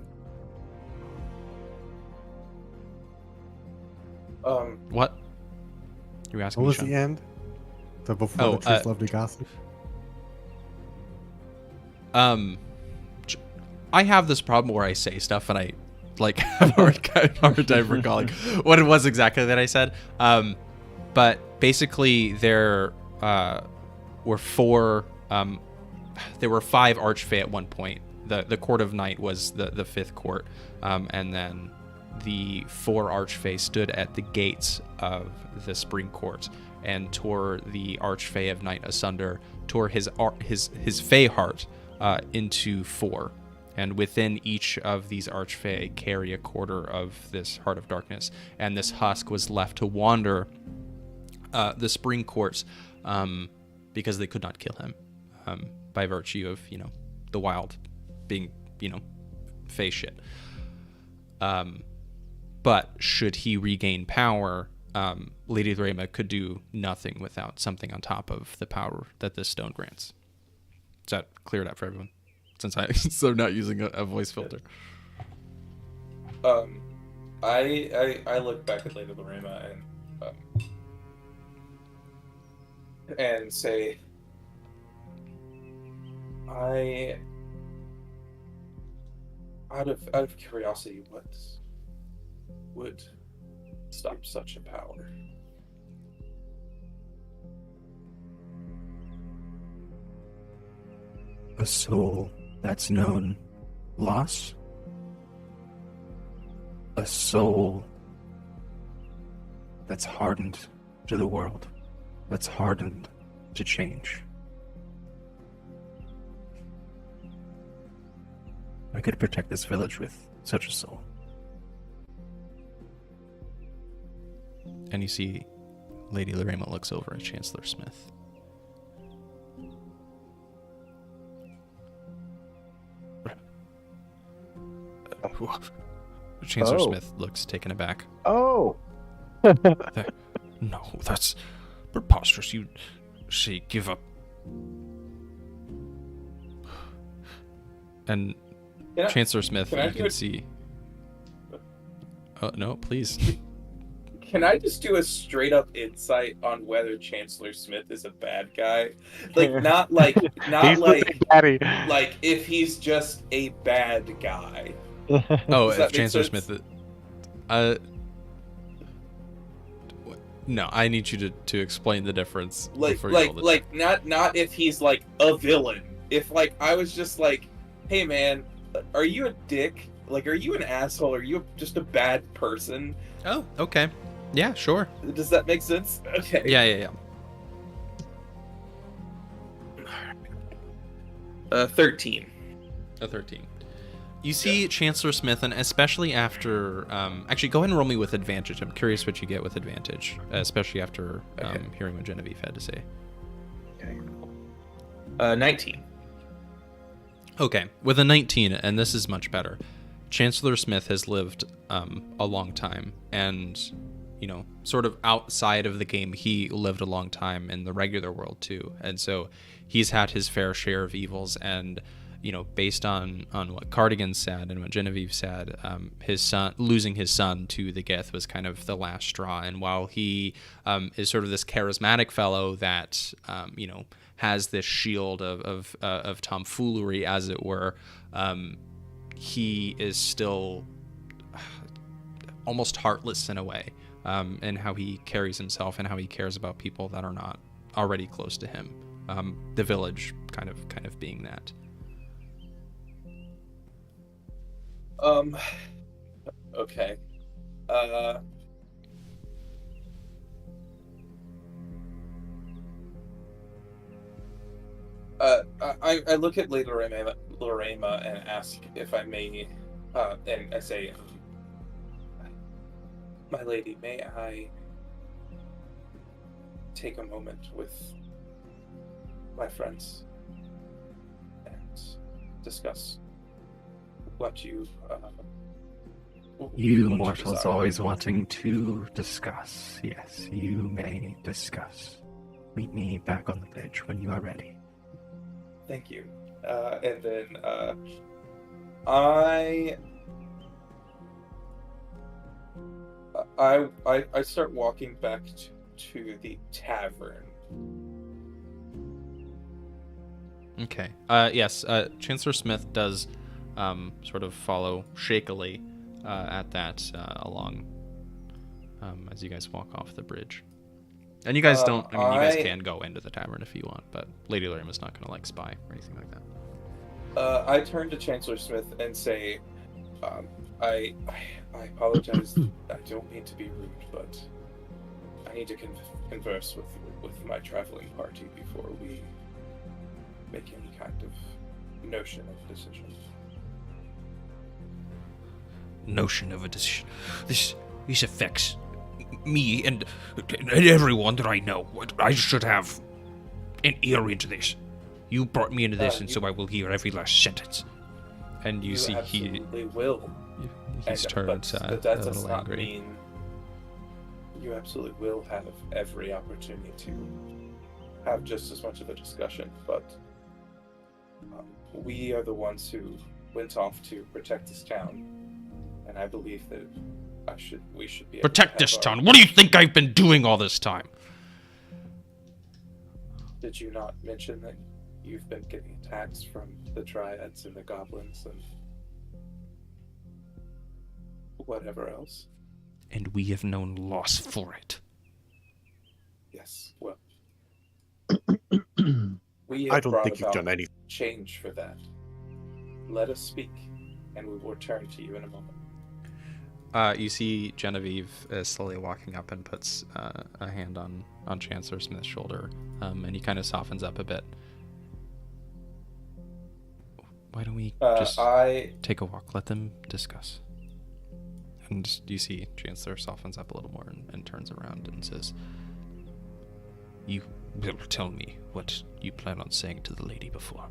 What? You were asking what me, was Sean? the end? The before Oh, the trees love to gossip. I have this problem where I say stuff and I like have a hard time recalling what it was exactly that I said. But basically there were there were 5 Archfey at one point. The Court of Night was the 5th court, and then the 4 Archfey stood at the gates of the Spring Court and tore the Archfey of Night asunder, tore his Fey heart into 4. And within each of these Archfey carry a quarter of this Heart of Darkness. And this husk was left to wander the Spring Courts because they could not kill him by virtue of, the wild being, Fey shit. But should he regain power, Lady Lorema could do nothing without something on top of the power that this stone grants. Does that clear it up for everyone? Since I'm not using a voice filter. I look back at Lady Lorema and say, out of curiosity, what would stop such a power? A soul that's known loss. A soul that's hardened to the world, that's hardened to change. I could protect this village with such a soul. And you see Lady Lorema looks over at Chancellor Smith. Chancellor Smith looks taken aback. Oh! No, that's preposterous. You say give up. And Chancellor Smith, you can see... Oh, no, please. Can I just do a straight up insight on whether Chancellor Smith is a bad guy? Not like if he's just a bad guy. Oh, if Chancellor Smith... no, I need you to explain the difference. Not if he's like a villain. If I was just like, hey man, are you a dick? Are you an asshole? Are you just a bad person? Oh, okay. Yeah, sure. Does that make sense? Okay. Yeah. 13. A 13. You see Chancellor Smith, and especially after... actually, go ahead and roll me with advantage. I'm curious what you get with advantage, especially after hearing what Genevieve had to say. Okay. 19. Okay, with a 19, and this is much better. Chancellor Smith has lived a long time, and, sort of outside of the game, he lived a long time in the regular world, too. And so he's had his fair share of evils, and... based on what Cardigan said and what Genevieve said, losing his son to the Gith was kind of the last straw. And while he is sort of this charismatic fellow that has this shield of tomfoolery, as it were, he is still almost heartless in a way, in how he carries himself and how he cares about people that are not already close to him. The village kind of being that. Okay. I look at Lady Lorema and ask if I may, and I say, My lady, may I take a moment with my friends and discuss what you You what mortals desire? always wanting to discuss. Yes, you may discuss. Meet me back on the bridge when you are ready. Thank you. And then I start walking back to the tavern. Okay. Yes. Chancellor Smith does sort of follow shakily at that along as you guys walk off the bridge. And you guys don't. I mean, you guys can go into the tavern if you want, but Lady Larima's not going to like spy or anything like that. I turn to Chancellor Smith and say, I apologize. I don't mean to be rude, but I need to converse with my traveling party before we make any kind of notion of decision. Notion of a decision. This affects me and everyone that I know. I should have an ear into this. You brought me into this, and so I will hear every last sentence. And you see absolutely will. He's turned but that a does little not angry. mean you absolutely will have every opportunity to have just as much of a discussion. But we are the ones who went off to protect this town, and I believe that we should be able Protect to this have town. What do you think I've been doing all this time? Did you not mention that you've been getting attacks from the dryads and the goblins and whatever else? And we have known loss for it. Yes, well, we I have don't brought think you've about done anything. change for that. Let us speak, and we will return to you in a moment. You see Genevieve slowly walking up and puts a hand on Chancellor Smith's shoulder, and he kind of softens up a bit. Why don't we just take a walk? Let them discuss. And you see Chancellor softens up a little more and turns around and says, You will tell me what you plan on saying to the lady before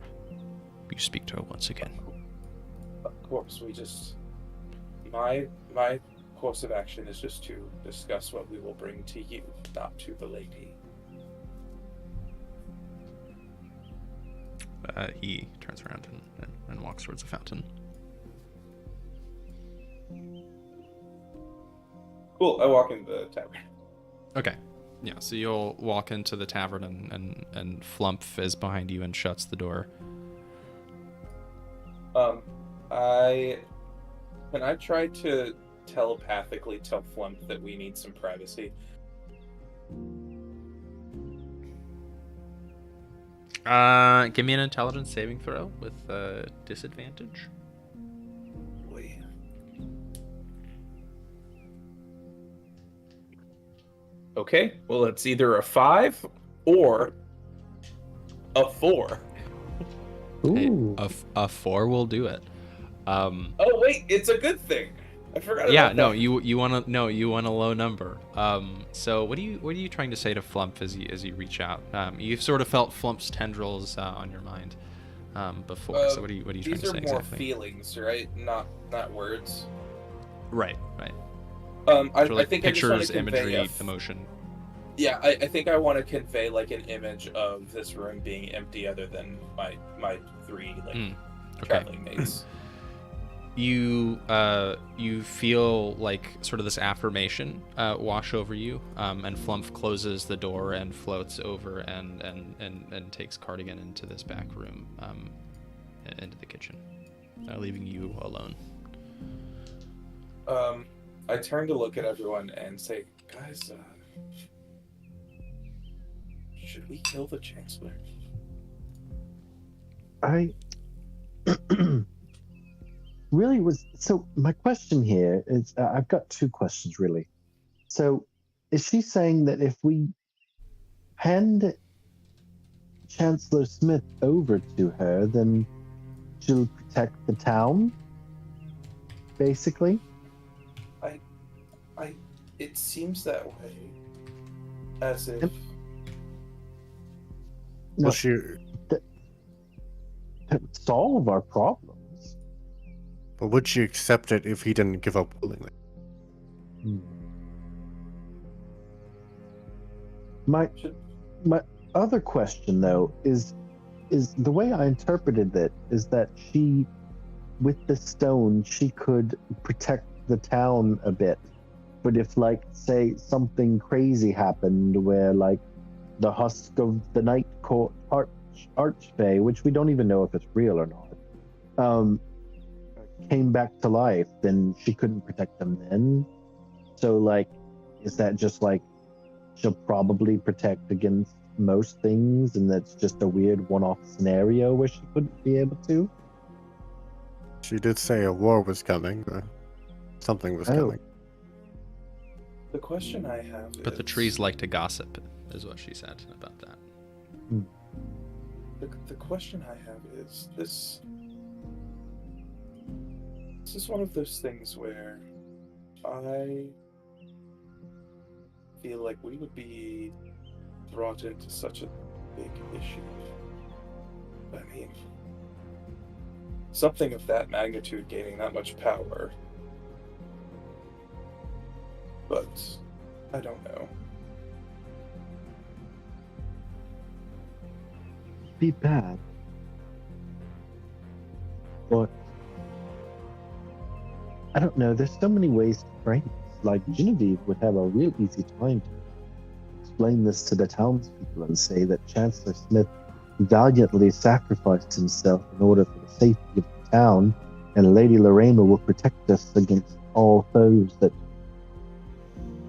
you speak to her once again. Of course, we just... My course of action is just to discuss what we will bring to you, not to the lady. he turns around and walks towards the fountain. Cool, I walk into the tavern. Okay. Yeah, so you'll walk into the tavern and Flump is behind you and shuts the door. Can I try to telepathically tell Flump that we need some privacy? Give me an intelligence saving throw with disadvantage. Boy. Okay, well, it's either a 5 or a 4. Ooh. A 4 will do it. Oh wait, it's a good thing. I forgot. Yeah, about no, that. you want a low number. So what are you trying to say to Flump as you reach out? You've sort of felt Flump's tendrils on your mind before. So what are you trying to say These are more exactly? feelings, right? Not words. Right. I Like think I just want pictures, to convey imagery, emotion. Yeah, I think I want to convey like an image of this room being empty, other than my 3 Okay. traveling mates. You feel like sort of this affirmation wash over you, and Flump closes the door and floats over and takes Cardigan into this back room, into the kitchen, leaving you alone. I turn to look at everyone and say, guys, should we kill the Chancellor? I really was. So my question here is, I've got 2 questions really. So is she saying that if we hand Chancellor Smith over to her, then she'll protect the town? Basically? It seems that way. As if... No, Well, she that would solve our problems. But would she accept it if he didn't give up willingly? My other question, though, is the way I interpreted it is that she, with the stone, she could protect the town a bit. But if, like, say, something crazy happened where, like, the husk of the Night Court Archfey, which we don't even know if it's real or not, came back to life, then she couldn't protect them then. So, like, is that just, like, she'll probably protect against most things, and that's just a weird one-off scenario where she couldn't be able to? She did say a war was coming, or something was coming. The question I have is... But the trees like to gossip, is what she said about that. The question I have is, this is one of those things where I feel like we would be brought into such a big issue. I mean, something of that magnitude gaining that much power. But I don't know. Be bad. But I don't know, there's so many ways to frame this. Like, Genevieve would have a real easy time to explain this to the townspeople and say that Chancellor Smith valiantly sacrificed himself in order for the safety of the town, and Lady Loreaux will protect us against all foes that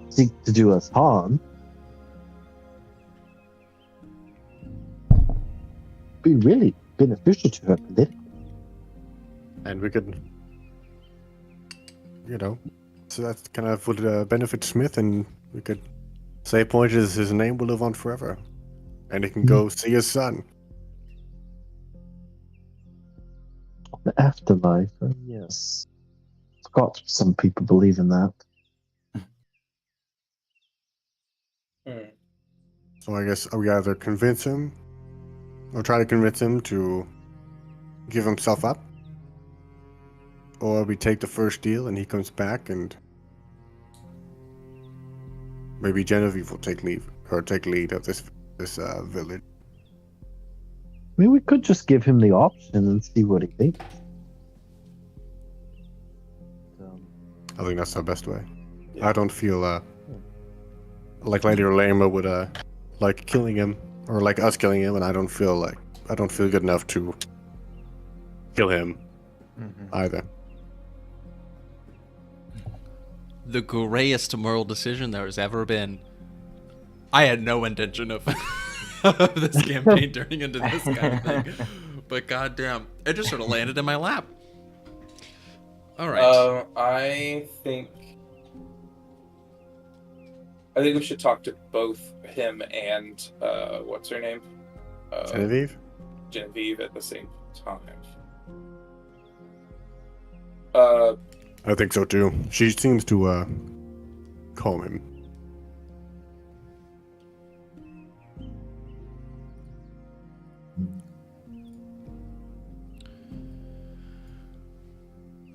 seek to do us harm. Be really beneficial to her politically. And we could, so that kind of would benefit Smith, and we could say Pointers, his name will live on forever. And he can go see his son. The afterlife, yes. Forgot some people believe in that. So I guess we either convince him, or try to convince him to give himself up, or we take the first deal and he comes back, and maybe Genevieve will take lead of this village. I mean, we could just give him the option and see what he thinks. I think that's our best way. Yeah. I don't feel like Lady Loreaux would like killing him, or like us killing him, and I don't feel good enough to kill him either. The greatest moral decision there has ever been. I had no intention of this campaign turning into this kind of thing, but goddamn, it just sort of landed in my lap. All right. I think we should talk to both him and what's her name? Genevieve at the same time. I think so too. She seems to calm him.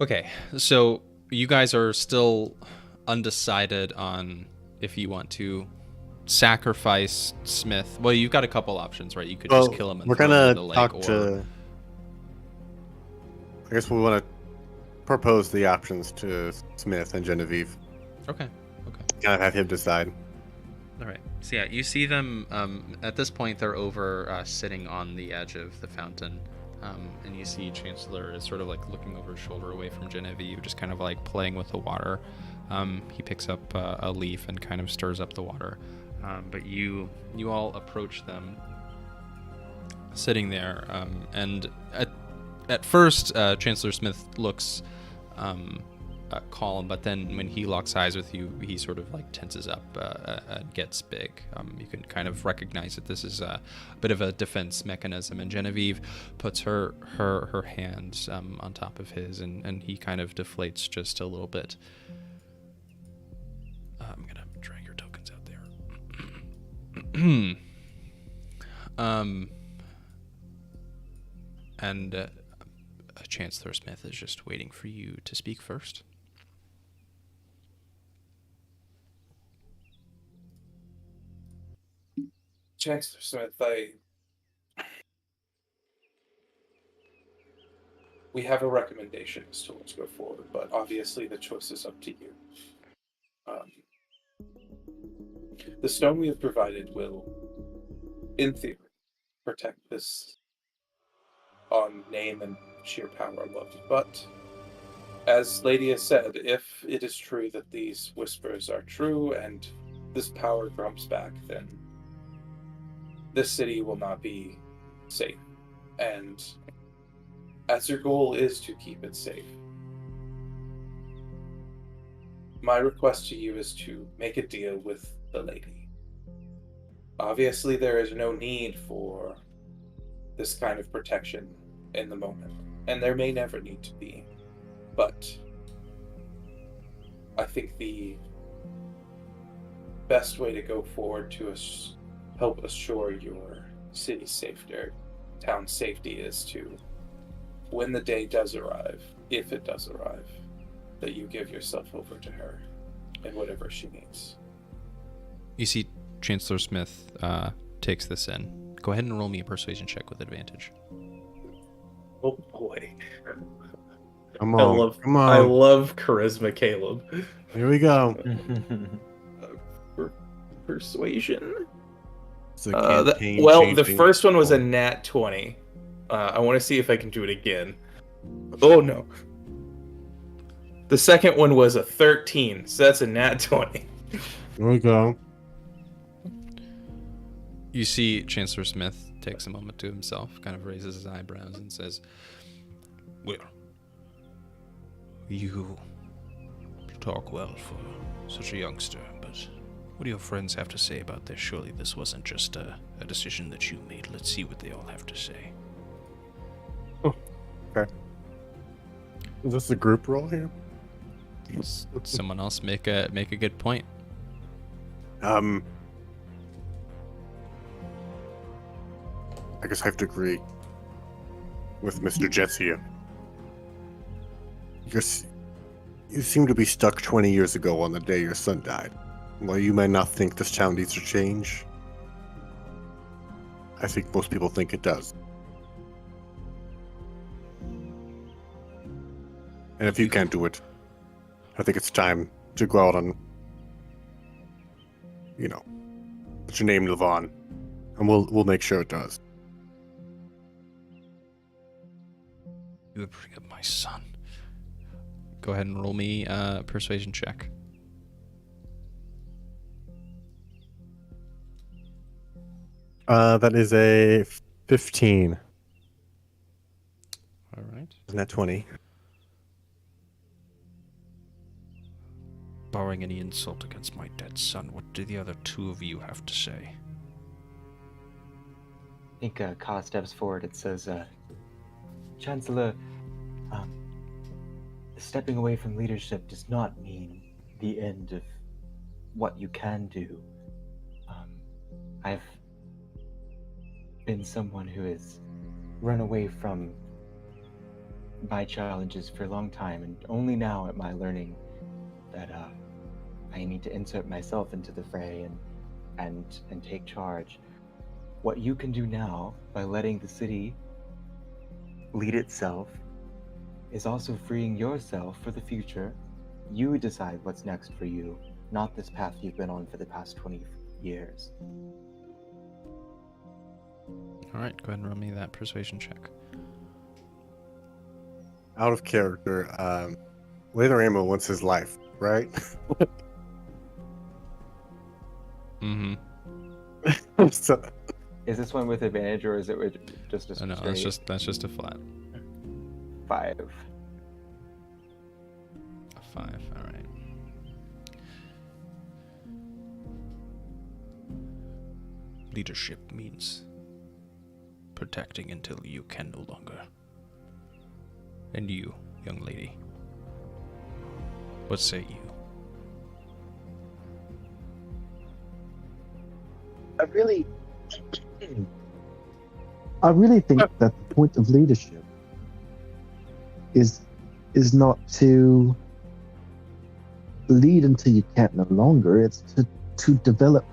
Okay, so you guys are still undecided on if you want to sacrifice Smith. Well, you've got a couple options, right? You could just kill him and we're throw him gonna into the lake, talk to. I guess we want to propose the options to Smith and Genevieve. Okay. Kind of have him decide. All right. So yeah, you see them. At this point, they're over sitting on the edge of the fountain. And you see Chancellor is sort of like looking over his shoulder away from Genevieve, just kind of like playing with the water. He picks up a leaf and kind of stirs up the water. But you all approach them sitting there. And at first, Chancellor Smith looks calm, but then when he locks eyes with you, he sort of like tenses up and gets big. You can kind of recognize that this is a bit of a defense mechanism, and Genevieve puts her hands on top of his, and he kind of deflates just a little bit. And Chancellor Smith is just waiting for you to speak first. Chancellor Smith, we have a recommendation as to what to go forward, but obviously the choice is up to you. The stone we have provided will, in theory, protect this on name and sheer power alone. But, as Lady has said, if it is true that these whispers are true and this power comes back, then this city will not be safe. And as your goal is to keep it safe, my request to you is to make a deal with the lady. Obviously, there is no need for this kind of protection in the moment, and there may never need to be. But I think the best way to go forward to help assure your city's safety, or town's safety, is to, when the day does arrive, if it does arrive, that you give yourself over to her and whatever she needs. You see Chancellor Smith takes this in. Go ahead and roll me a persuasion check with advantage. Oh boy. Come on. I love charisma, Caleb. Here we go. Persuasion? The the first one was a nat 20. I want to see if I can do it again. Oh no. The second one was a 13, so that's a nat 20. Here we go. You see Chancellor Smith takes a moment to himself, kind of raises his eyebrows and says, Well, you talk well for such a youngster, but what do your friends have to say about this? Surely this wasn't just a decision that you made. Let's see what they all have to say. Oh, okay. Is this a group roll here? Someone else make a good point. I guess I have to agree with Mr. Jeatz here. You seem to be stuck 20 years ago on the day your son died. While you may not think this town needs to change, I think most people think it does. And if you can't do it, I think it's time to go out and, put your name live on, and we'll make sure it does. You would bring up my son. Go ahead and roll me a persuasion check. That is a 15. All right. Isn't that 20? Barring any insult against my dead son, what do the other two of you have to say? I think Ka steps forward. It says, Chancellor, stepping away from leadership does not mean the end of what you can do. I've been someone who has run away from my challenges for a long time, and only now am I learning that I need to insert myself into the fray and take charge. What you can do now by letting the city lead itself is also freeing yourself for the future. You decide what's next for you, not this path you've been on for the past 20 years. All right, go ahead and roll me that persuasion check. Out of character, later Ammo wants his life, right? Mm-hmm. So, Is this one with advantage, or is it with just a No, straight that's just a flat. 5? A 5. All right. Leadership means protecting until you can no longer. And you, young lady, what say you? really think that the point of leadership is not to lead until you can't no longer. It's to develop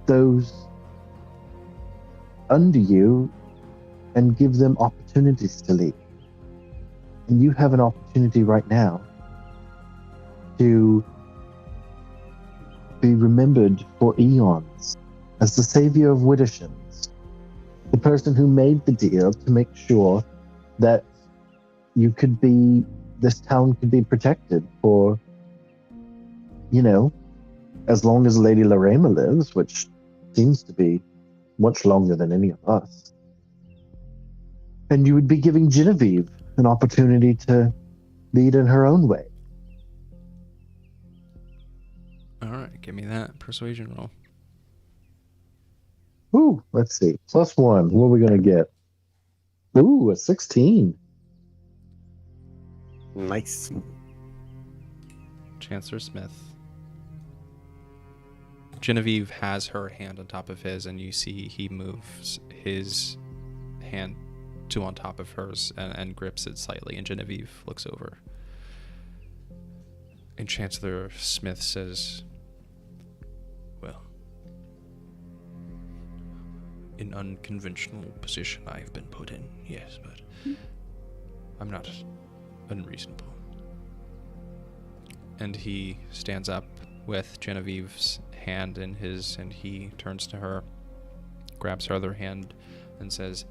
those under you and give them opportunities to lead. And you have an opportunity right now to be remembered for eons as the savior of Widdershins, the person who made the deal to make sure that this town could be protected for, as long as Lady Loreaux lives, which seems to be much longer than any of us. And you would be giving Genevieve an opportunity to lead in her own way. All right, give me that persuasion roll. Ooh, let's see. +1. What are we going to get? Ooh, a 16. Nice. Chancellor Smith. Genevieve has her hand on top of his, and you see he moves his hand to on top of hers and grips it slightly, and Genevieve looks over. And Chancellor Smith says, "Well, an unconventional position I've been put in, yes, but I'm not unreasonable." And he stands up with Genevieve's hand in his, and he turns to her, grabs her other hand, and says,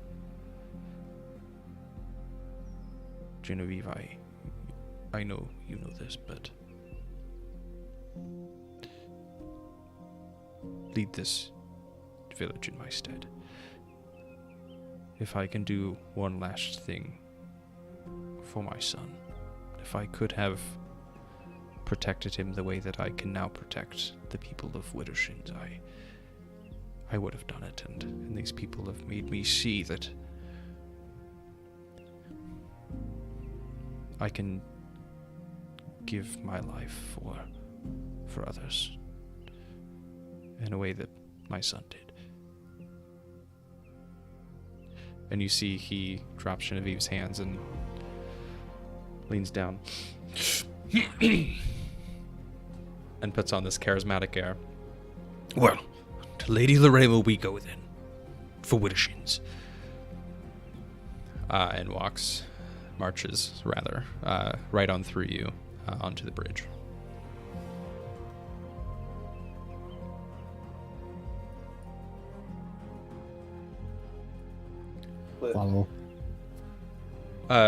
"Genevieve, I know you know this, but lead this village in my stead. If I can do one last thing for my son, if I could have protected him the way that I can now protect the people of Widdershins, I would have done it, and these people have made me see that I can give my life for others in a way that my son did." And you see he drops Genevieve's hands and leans down and puts on this charismatic air. "Well, to Lady Loreaux we go then, for Widdershins." And marches right on through you onto the bridge. Follow.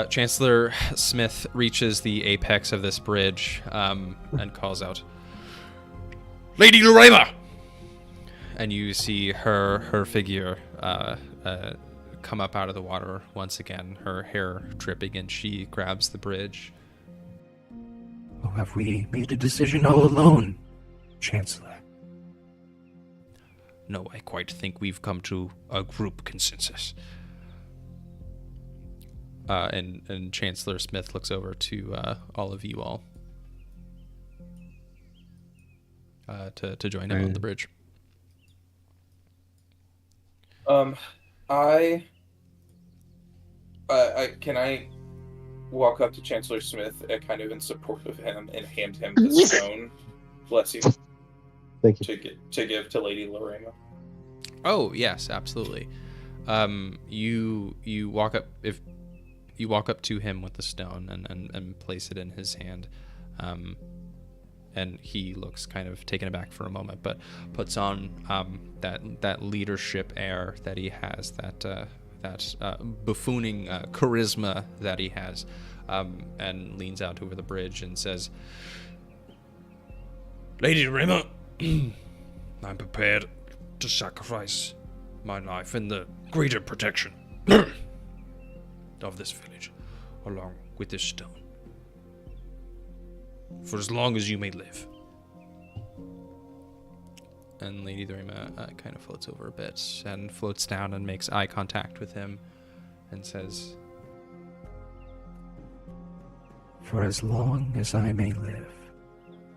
Chancellor Smith reaches the apex of this bridge and calls out, "Lady Loreaux!" and you see her figure come up out of the water once again, her hair dripping, and she grabs the bridge. Oh, have we made a decision all alone, Chancellor? "No, I quite think we've come to a group consensus." And Chancellor Smith looks over to all of you all to join him on the bridge. Can I walk up to Chancellor Smith, kind of in support of him, and hand him the stone? Bless you. Thank you. To give to Lady Loreaux. Oh yes, absolutely. You walk up to him with the stone and place it in his hand, and he looks kind of taken aback for a moment, but puts on that leadership air that he has, that buffooning charisma that he has, and leans out over the bridge and says, "Lady Loreaux, I'm prepared to sacrifice my life in the greater protection of this village, along with this stone, for as long as you may live." And Lady Loreaux kind of floats over a bit and floats down and makes eye contact with him and says, "For as long as I may live,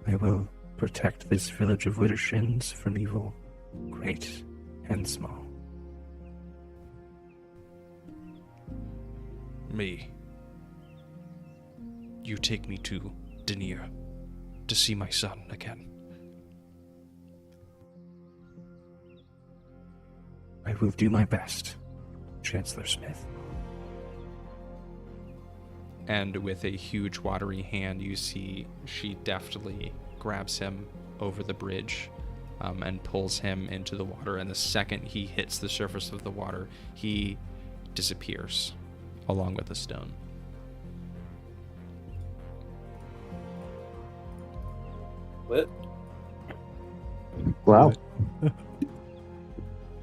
I will protect this village of Widdershins from evil, great and small. Me. You take me to Denier to see my son again. I will do my best, Chancellor Smith. And with a huge watery hand, you see she deftly grabs him over the bridge and pulls him into the water. And the second he hits the surface of the water, he disappears along with the stone. What? Wow.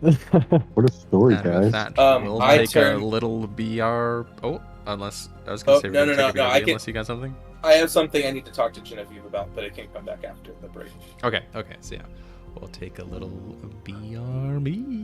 What a story, And guys. with that, we'll I take turn- a little BR. Oh, unless I was going to say no, we're no, gonna take no, a BRB I can- unless you got something. I have something I need to talk to Genevieve about, but it can come back after the break. Okay, so yeah, we'll take a little BRB.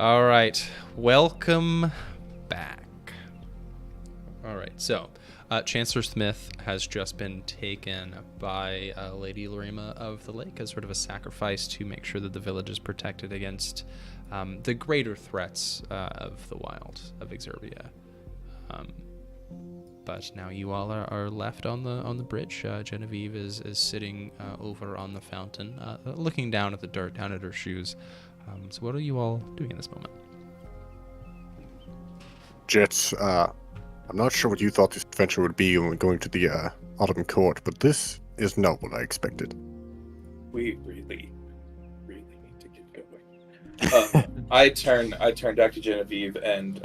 All right. Welcome back. All right. So, Chancellor Smith has just been taken by Lady Lorima of the Lake as sort of a sacrifice to make sure that the village is protected against the greater threats of the wild of Exurbia. But now you all are left on the bridge. Genevieve is sitting over on the fountain, looking down at the dirt, down at her shoes. So what are you all doing in this moment? Jeatz, I'm not sure what you thought this adventure would be when going to the Autumn Court, but this is not what I expected. We really need to get going. I turn back to Genevieve and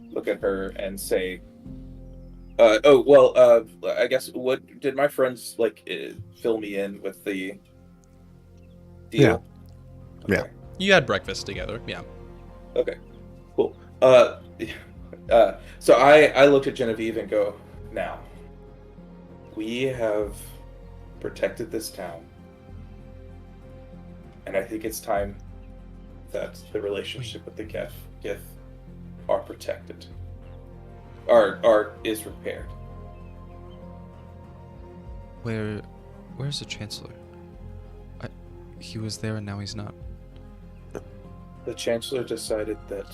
look at her and say, I guess what did my friends fill me in with the deal? Yeah. Okay. You had breakfast together, yeah. Okay, cool. So I looked at Genevieve and go, now, we have protected this town, and I think it's time that the relationship with the Gith are protected, is repaired. Where's the Chancellor? He was there and now he's not. The Chancellor decided that...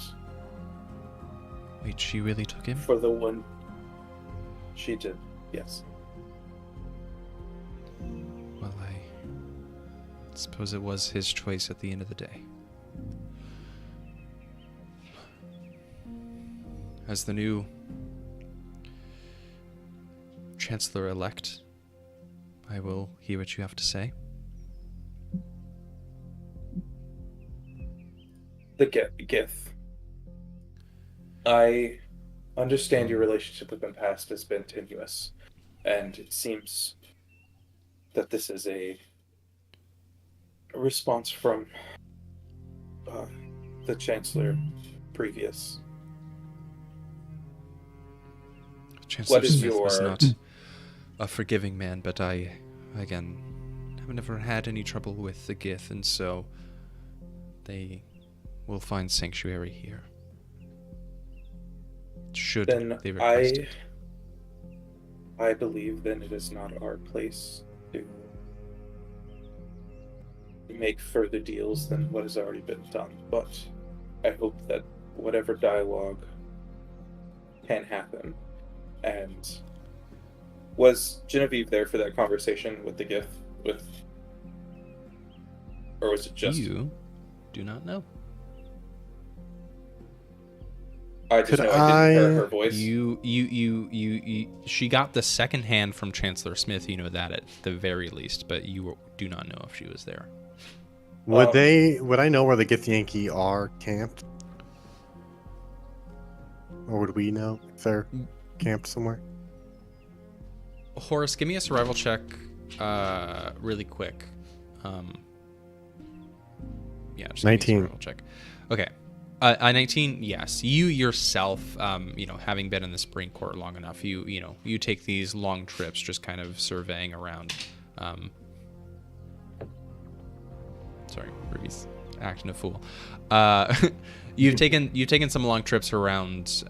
Wait, she really took him? For the one... She did, yes. Well, I suppose it was his choice at the end of the day. As the new Chancellor-elect, I will hear what you have to say. The Gith. I understand your relationship with them past has been tenuous, and it seems that this is a response from the Chancellor previous. Chancellor What is Smith was your- not a forgiving man, but I, again, have never had any trouble with the Gith, and so they will find sanctuary here. Should Then they request it. I believe then it is not our place to make further deals than what has already been done. But I hope that whatever dialogue can happen. And was Genevieve there for that conversation with the Gith? Or was it just... You do not know. I just Could know I didn't hear her I- voice. She got the second hand from Chancellor Smith, you know that at the very least, but you do not know if she was there. Would I know where the Githyanki are camped? Or would we know if they're camped somewhere? Horace, give me a survival check really quick. Yeah, just give me a 19. survival check. Okay. 19, yes. You yourself, having been in the Spring Court long enough, you take these long trips just kind of surveying around. Sorry, Ruby's acting a fool. You've taken some long trips around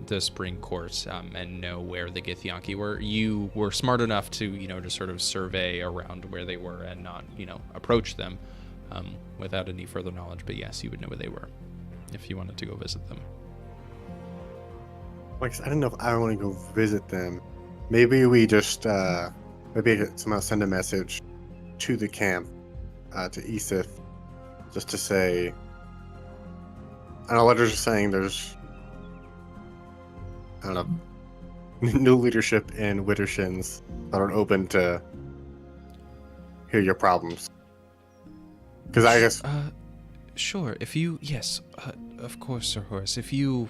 the Spring Court and know where the Githyanki were. You were smart enough to, just sort of survey around where they were and not, approach them without any further knowledge. But yes, you would know where they were if you wanted to go visit them. Like, I don't know if I want to go visit them. Maybe we just, maybe I could somehow send a message to the camp, to Esith, just to say, I know letters are saying there's, I don't know, new leadership in Wittershins that are open to hear your problems. Because I guess... Sure, if you... Yes, of course, Sir Horace. If you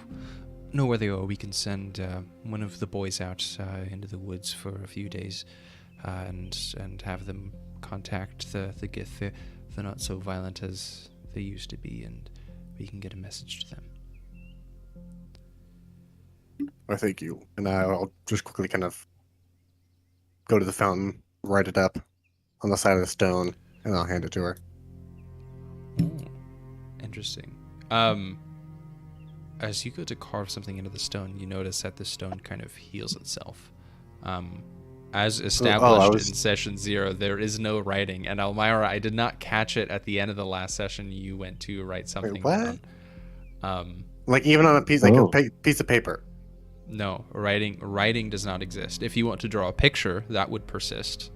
know where they are, we can send one of the boys out into the woods for a few days and have them contact the Gith. They're not so violent as they used to be, and we can get a message to them. I thank you. And I'll just quickly kind of go to the fountain, write it up on the side of the stone, and I'll hand it to her. Oh, interesting. As you go to carve something into the stone, you notice that the stone kind of heals itself. As established in session 0, there is no writing. And Almyre, I did not catch it at the end of the last session. You went to write something what? down. Like even on a piece, like a piece of paper. No, writing does not exist. If you want to draw a picture, that would persist.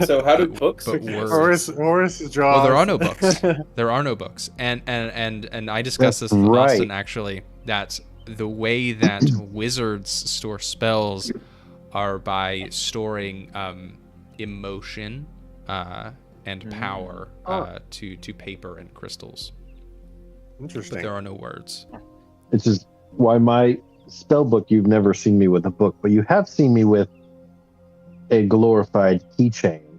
So how do books but exist? Horace draws. Well, there are no books. There are no books. And I discussed this with Austin, actually, that the way that wizards store spells are by storing emotion and power to paper and crystals. Interesting. There are no words. It's just why my spell book, you've never seen me with a book, but you have seen me with a glorified keychain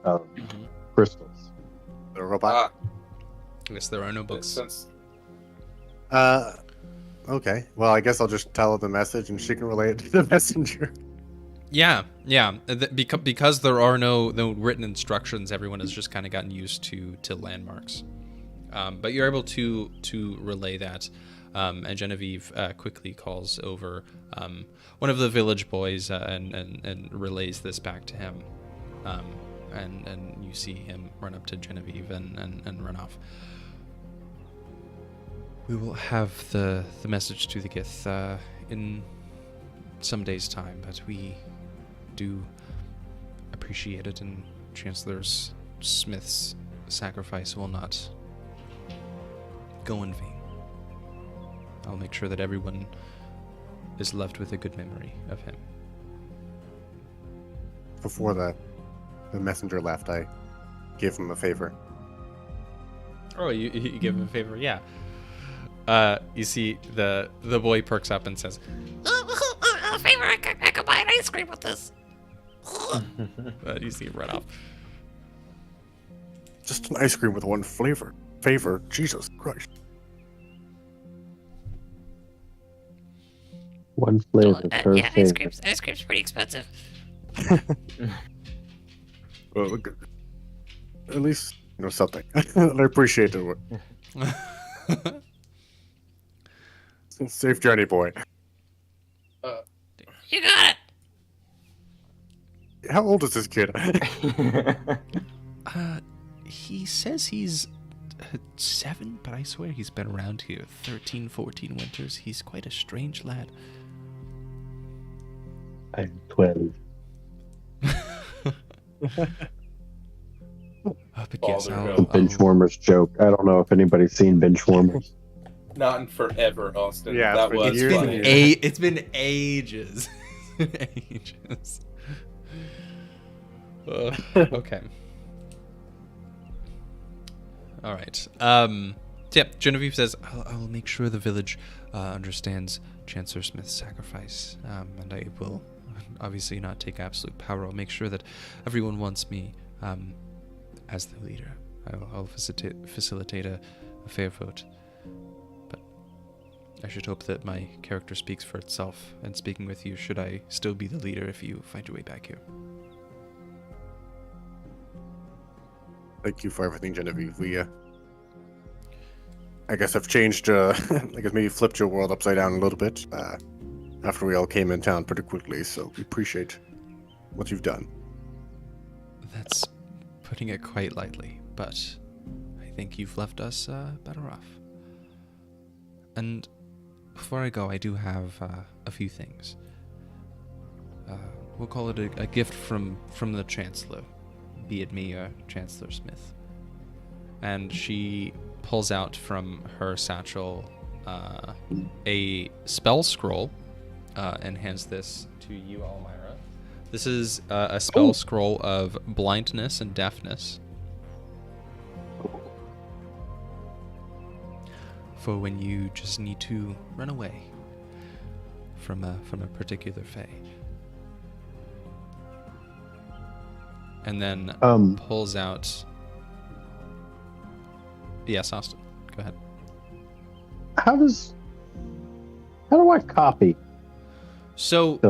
of crystals. The robot. Yes, there are no books. Okay. Well, I guess I'll just tell her the message, and she can relay it to the messenger. Yeah. Because there are no written instructions, everyone has just kind of gotten used to landmarks. But you're able to relay that. And Genevieve quickly calls over one of the village boys and relays this back to him. And you see him run up to Genevieve and run off. We will have the message to the Gith in some days' time, but we do appreciate it, and Chancellor Smith's sacrifice will not go in vain. I'll make sure that everyone is left with a good memory of him. Before the messenger left, I gave him a favor. Oh, you give him a favor? Yeah. You see the boy perks up and says, A favor, I could buy an ice cream with this. you see him run off. Just an ice cream with one flavor. Favor, Jesus Christ. One flavor per Yeah, favor. ice cream's pretty expensive. Well, look, at least something. I appreciate it. Safe journey, boy. You got it. How old is this kid? He says he's 7, but I swear he's been around here 13, 14 winters. He's quite a strange lad. I'm 12. But yes, Benchwarmers joke. I don't know if anybody's seen Benchwarmers. Not in forever, Austin. Yeah, that was funny. It's been ages. Ages. Okay. All right. Yep. Genevieve says, "I'll make sure the village understands Chancellor Smith's sacrifice, and I will obviously not take absolute power. I'll make sure that everyone wants me as the leader. I'll facilitate a fair vote. But I should hope that my character speaks for itself. And speaking with you, should I still be the leader if you find your way back here?" Thank you for everything, Genevieve. We, I guess I've changed, I guess maybe flipped your world upside down a little bit, after we all came in town pretty quickly, so we appreciate what you've done. That's putting it quite lightly, but I think you've left us better off. And before I go, I do have a few things. We'll call it a gift from the Chancellor, be it me or Chancellor Smith. And she pulls out from her satchel a spell scroll and hands this to you, Almyre. This is a spell scroll of blindness and deafness. For when you just need to run away from a particular fae. And then pulls out... Yes, Austin, go ahead. How do I copy? So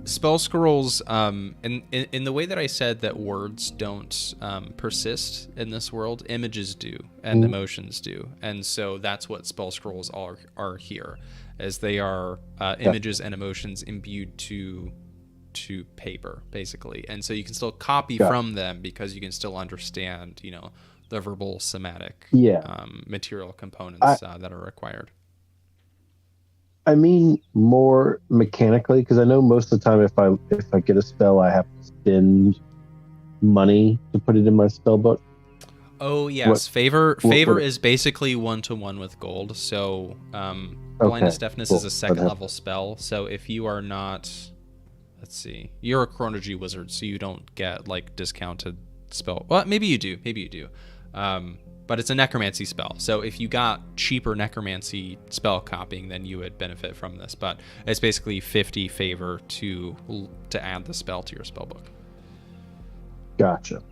spell scrolls, in the way that I said that words don't persist in this world, images do and emotions do, and so that's what spell scrolls are here, as they are images and emotions imbued to paper, basically, and so you can still copy from them because you can still understand, the verbal somatic material components that are required. I mean more mechanically, because I know most of the time if I get a spell, I have to spend money to put it in my spell book. Oh yes, favor is basically 1-to-1 with gold. So blindness deafness is a second level spell. So if you are not, let's see, you're a Chronurgy wizard, so you don't get like discounted spell. Well, maybe you do. But it's a necromancy spell. So if you got cheaper necromancy spell copying, then you would benefit from this. But it's basically 50 favor to add the spell to your spell book. Gotcha.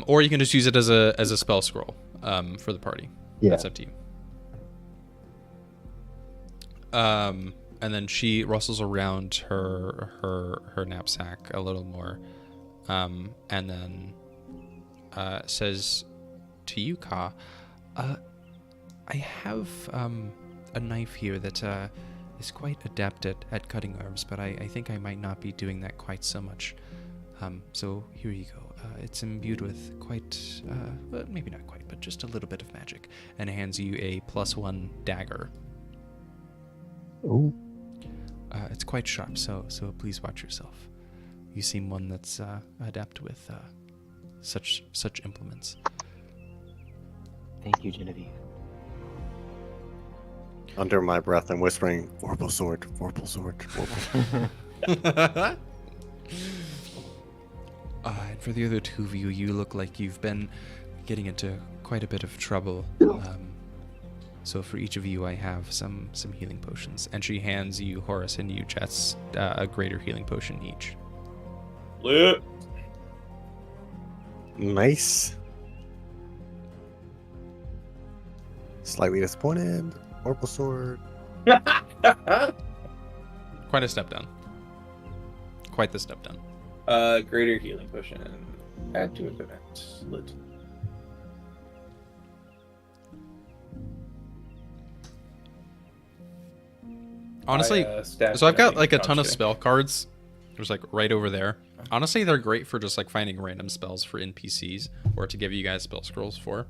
Or you can just use it as a spell scroll for the party. Yeah. That's up to you. And then she rustles around her knapsack a little more. And then says to you, Ka, I have a knife here that is quite adept at cutting herbs, but I think I might not be doing that quite so much. So here you go. It's imbued with quite, well, maybe not quite, but just a little bit of magic, and hands you a +1 dagger. Oh. It's quite sharp, so please watch yourself. You seem one that's adept with such implements. Thank you, Genevieve. Under my breath, I'm whispering, "Vorpal sword, vorpal sword, vorpal." And for the other two of you, you look like you've been getting into quite a bit of trouble. So for each of you, I have some healing potions. And she hands you, Horace, and you, Jeatz, a greater healing potion each. Lit. Nice. Slightly disappointed. Vorpal sword. Quite a step down. Quite the step down. Greater healing potion. Add to event. Lit. Honestly, so I've got like a ton of spell cards. There's like right over there. Honestly, they're great for just like finding random spells for NPCs or to give you guys spell scrolls for.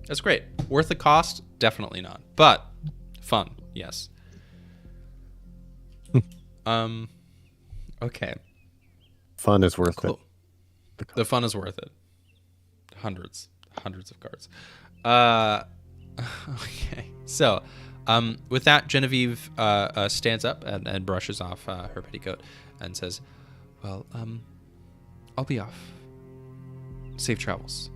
That's great. Worth the cost? Definitely not. But fun, yes. Okay. Fun is worth Cool. it. The fun is worth it. Hundreds of cards. Okay. So, with that, Genevieve stands up and brushes off her petticoat and says, "Well, I'll be off. Safe travels."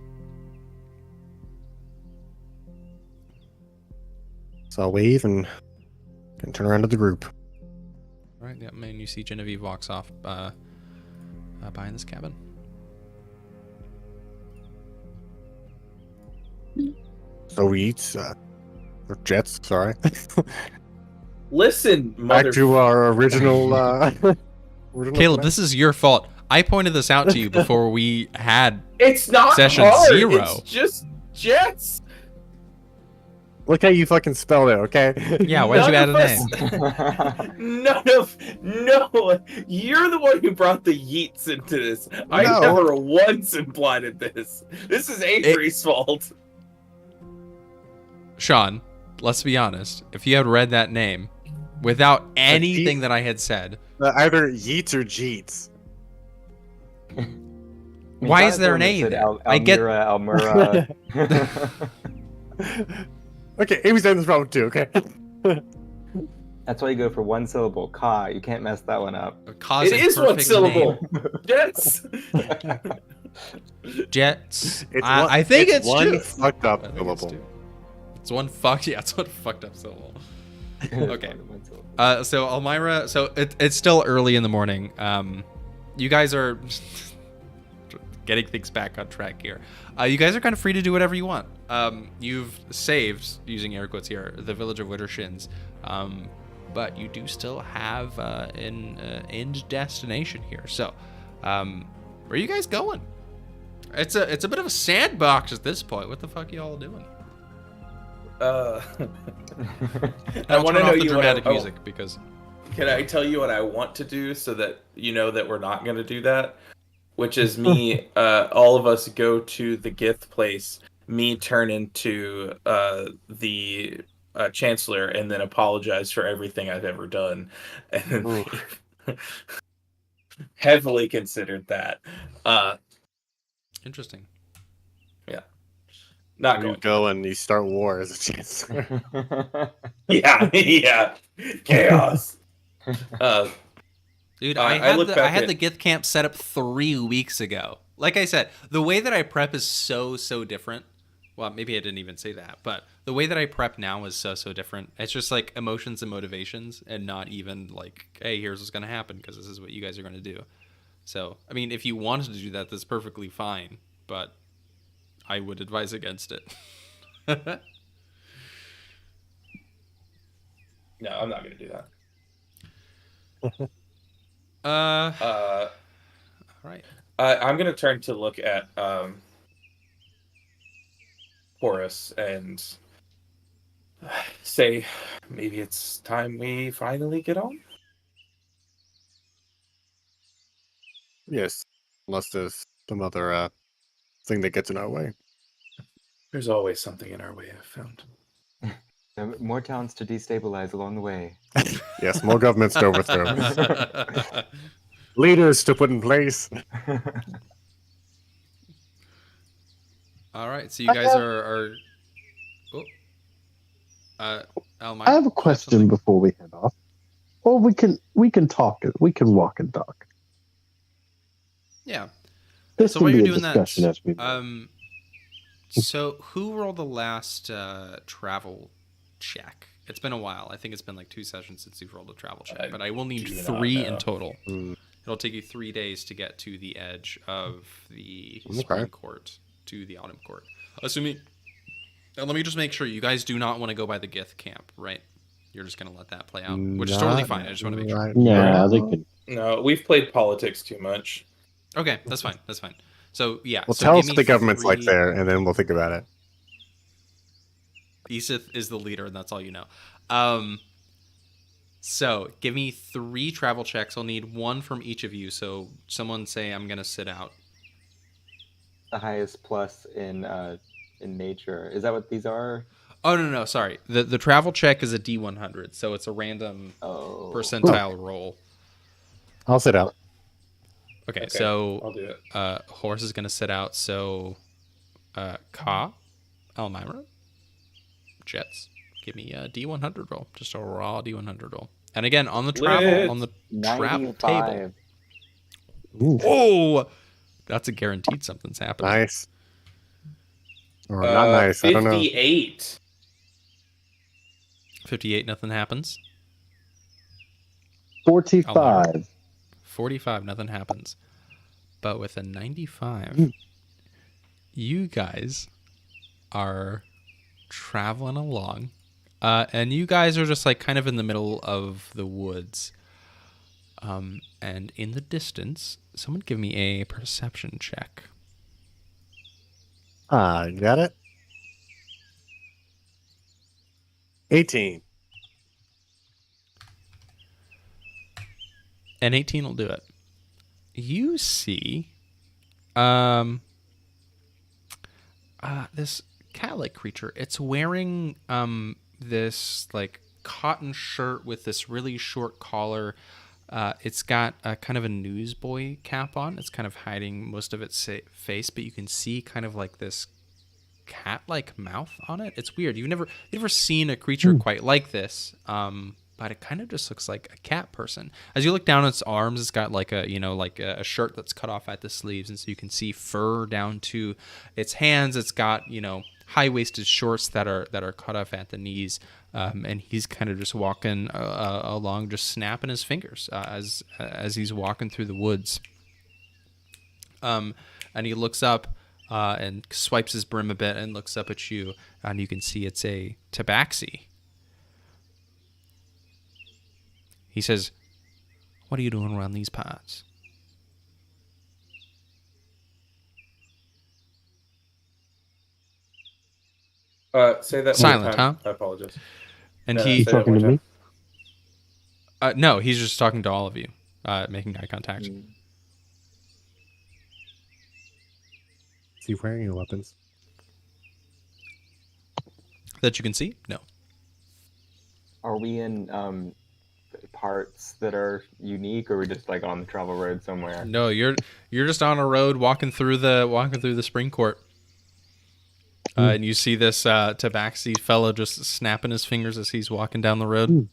So I'll wave and can turn around to the group. All right. Yeah, man. You see Genevieve walks off behind this cabin. So we eat, or Jeatz, sorry. Listen, Back mother. to our original, Caleb, plan. this is your fault. I pointed this out to you before we had It's not Session hard. 0. It's just Jeatz. Look how you fucking spelled it, okay? Yeah, why'd you add a name? No, you're the one who brought the yeets into this. I No. never once implied this. This is Avery's fault. Sean, let's be honest. If you had read that name without anything that I had said, Either Yeats or Jeatz. why is there an A there? I get Almyre. Okay, Amy's having this problem too, okay? That's why you go for one syllable. Ka. You can't mess that one up. Cause It a is one perfect syllable. name. Jeatz. Jeatz. It's I think it's one two. fucked up I think it's syllable. two. It's one fucked. Yeah, it's one fucked up syllable. Okay. One syllable. So Almyre. So it's still early in the morning. You guys are getting things back on track here. You guys are kind of free to do whatever you want. You've saved, using air quotes here, the village of Wittershins, but you do still have an end destination here. So, where are you guys going? It's a bit of a sandbox at this point. What the fuck are y'all doing? I I'll want turn to know off the you dramatic what I, music because. Can I tell you what I want to do so that you know that we're not going to do that? Which is me, all of us go to the Gith place, me turn into the Chancellor, and then apologize for everything I've ever done. And then leave. Heavily considered that. Interesting. Yeah. Not You going. go and you start war as a chancellor. Yeah. Chaos. Dude, I I look had back the Gith camp set up 3 weeks ago. Like I said, the way that I prep is so different. Well, maybe I didn't even say that, but the way that I prep now is so different. It's just like emotions and motivations, and not even like, hey, here's what's gonna happen because this is what you guys are gonna do. So, I mean, if you wanted to do that, that's perfectly fine, but I would advise against it. No, I'm not going to do that. All right. I'm going to turn to look at Horace and say, maybe it's time we finally get on. Yes, unless there's some other thing that gets in our way. There's always something in our way, I've found. More towns to destabilize along the way. Yes, more governments to overthrow. Leaders to put in place. All right, so you guys are Almyre, I have a question before we head off. Or we can talk. We can walk and talk. Yeah. This So can while be you're a doing that, discussion as we move. so who rolled the last travel check? It's been a while. I think it's been like 2 sessions since you've rolled a travel check, but I will need 3 in total. It'll take you 3 days to get to the edge of the Spring Court to the Autumn Court. Assuming, let me just make sure you guys do not want to go by the Gith camp, right? You're just gonna let that play out, which is totally fine. I just want to make sure. Yeah, they could. No, we've played politics too much. Okay, that's fine. That's fine. So yeah, Well, so tell give us me what the government's 3 like there, and then we'll think about it. Isith is the leader, and that's all you know. So give me 3 travel checks. I'll need 1 from each of you. So someone say, I'm gonna sit out. The highest plus in nature. Is that what these are? Oh no, sorry. The travel check is a D100, so it's a random percentile roll. I'll sit out. Okay, so I'll do it. Horace is gonna sit out. So Ka, Almyre, Jeatz, give me a D100 roll, just a raw D100 roll. And again, on the travel, on the travel table. Oh, that's a guaranteed something's happening. Nice. Or not nice. I don't know. 58. 58, nothing happens. 45. 45, nothing happens. But with a 95, you guys are traveling along. And you guys are just like kind of in the middle of the woods. And in the distance, someone give me a perception check. You got it? 18. And 18 will do it. You see this cat-like creature. It's wearing this like cotton shirt with this really short collar. It's got a kind of a newsboy cap on. It's kind of hiding most of its face, but you can see kind of like this cat-like mouth on it. It's weird. You've never seen a creature quite like this. But it kind of just looks like a cat person. As you look down its arms, it's got like a shirt that's cut off at the sleeves, and so you can see fur down to its hands. It's got high-waisted shorts that are cut off at the knees, and he's kind of just walking along, just snapping his fingers as he's walking through the woods. and he looks up and swipes his brim a bit and looks up at you, and you can see it's a tabaxi. He says, "What are you doing around these parts?" Say that Silent, one more time. huh? I apologize. And No, he say that talking one to me? time. no, he's just talking to all of you, making eye contact. Is he wearing any weapons? That you can see? No. Are we in parts that are unique, or are we just like on the travel road somewhere? No, you're just on a road walking through the spring court. And you see this tabaxi fellow just snapping his fingers as he's walking down the road.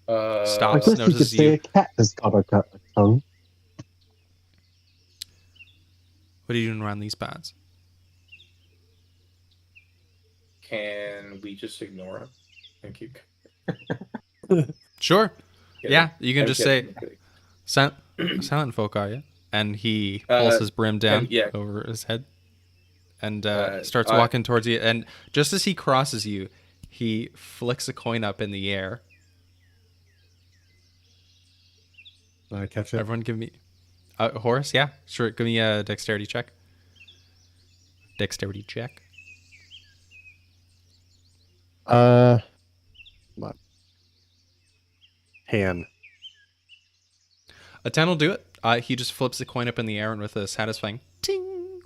I Stops, guess you could notices say you. a cat has got a tongue. What are you doing around these parts? Can we just ignore him? Thank you. Sure. Kidding. Yeah, you can I'm just kidding, say, I'm kidding. silent folk, are you? And he pulls his brim down yeah. over his head and starts I- walking towards you. And just as he crosses you, he flicks a coin up in the air. I catch it. Everyone give me... Horace, yeah? Sure, give me a dexterity check. Dexterity check. Come on. Han. A 10 will do it. He just flips the coin up in the air, and with a satisfying ting,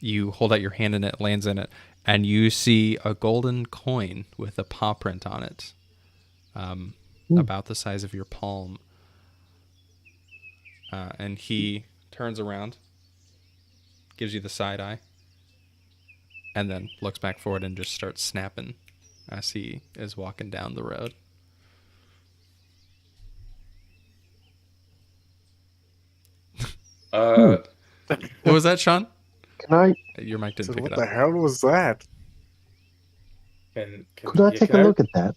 you hold out your hand and it lands in it, and you see a golden coin with a paw print on it, about the size of your palm. And he turns around, gives you the side eye, and then looks back forward and just starts snapping as he is walking down the road. What was that, Sean? Can I? Your mic didn't So pick what it the up. hell was that? Could I take a look at that?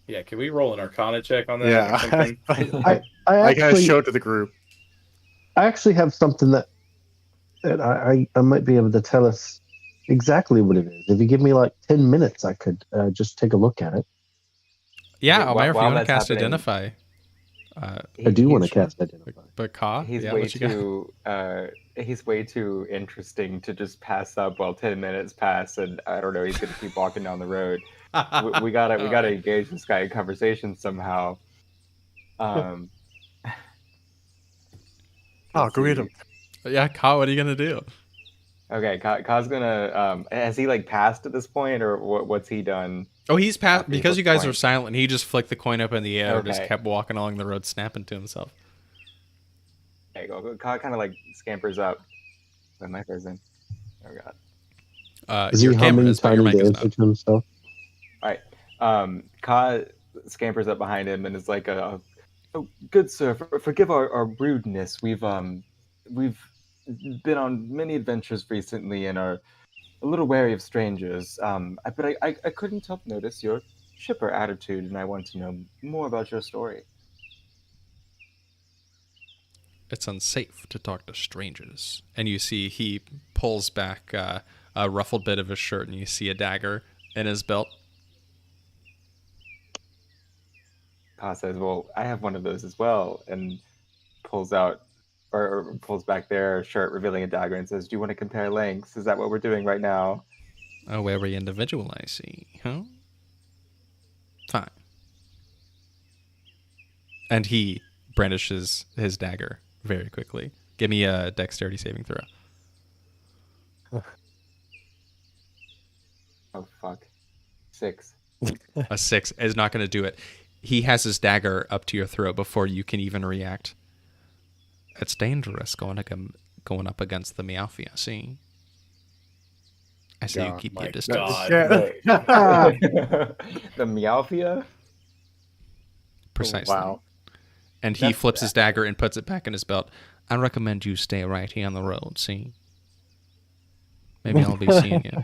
Yeah, can we roll an Arcana check on that? Yeah. Or something? I I kind of actually, showed to the group. I actually have something that I might be able to tell us exactly what it is. If you give me like 10 minutes, I could just take a look at it. Yeah, Okay, Almyre, if you while want to that's cast happening- Identify. I do want to cast Identify. But Ka, He's yeah, way what you got? too. He's way too interesting to just pass up while 10 minutes pass, and I don't know. He's gonna keep walking down the road. We gotta engage this guy in conversation somehow. Oh, go get him. Yeah, Ka, what are you gonna do? Okay, Ka's gonna. Has he like passed at this point, or what's he done? Oh, he's passed After he because flipped you the guys coin. were silent. He just flicked the coin up in the air and just Okay. kept walking along the road, snapping to himself. There you go. Ka kind of like scampers up. When my goes in. Oh god. Is he Your camera humming is, but your tiny mic is dancer not. to himself? All right. Ka scampers up behind him and is like, "Oh, good sir, forgive our rudeness. We've been on many adventures recently and are a little wary of strangers. But I couldn't help notice your chipper attitude, and I want to know more about your story." It's unsafe to talk to strangers. And you see he pulls back a ruffled bit of his shirt, and you see a dagger in his belt. Ka says, "Well, I have one of those as well," and pulls out or pulls back their shirt, revealing a dagger, and says, "Do you want to compare lengths? Is that what we're doing right now?" Oh, very individual, I see. Huh? Fine. And he brandishes his dagger very quickly. Give me a dexterity saving throw. Oh fuck, 6. A 6 is not going to do it. He has his dagger up to your throat before you can even react. It's dangerous going up against the Meowfia, see? I say you God, keep my your distance. God. The Meowfia? Precisely. Wow. And he That's flips his dagger and puts it back in his belt. I recommend you stay right here on the road, see? Maybe I'll be seeing you.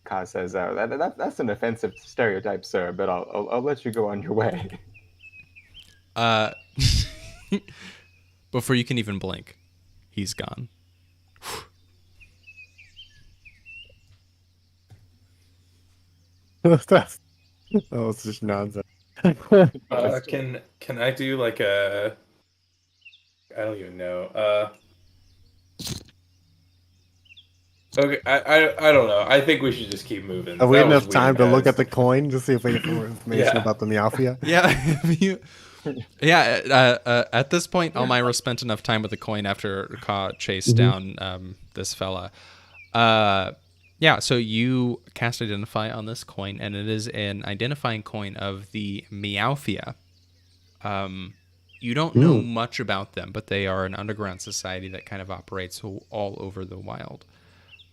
Ka says, that's an offensive stereotype, sir, but I'll let you go on your way. Before you can even blink, he's gone. That was just nonsense. Can I do like a? I don't even know. Okay, I don't know. I think we should just keep moving. Have we That had was enough time to weird, look guys. at the coin to see if we get more information Yeah. about the Meowfia? At this point, Almyre spent enough time with the coin after Ka chased down this fella. So you cast Identify on this coin, and it is an identifying coin of the Meowfia. You don't know much about them, but they are an underground society that kind of operates all over the wild.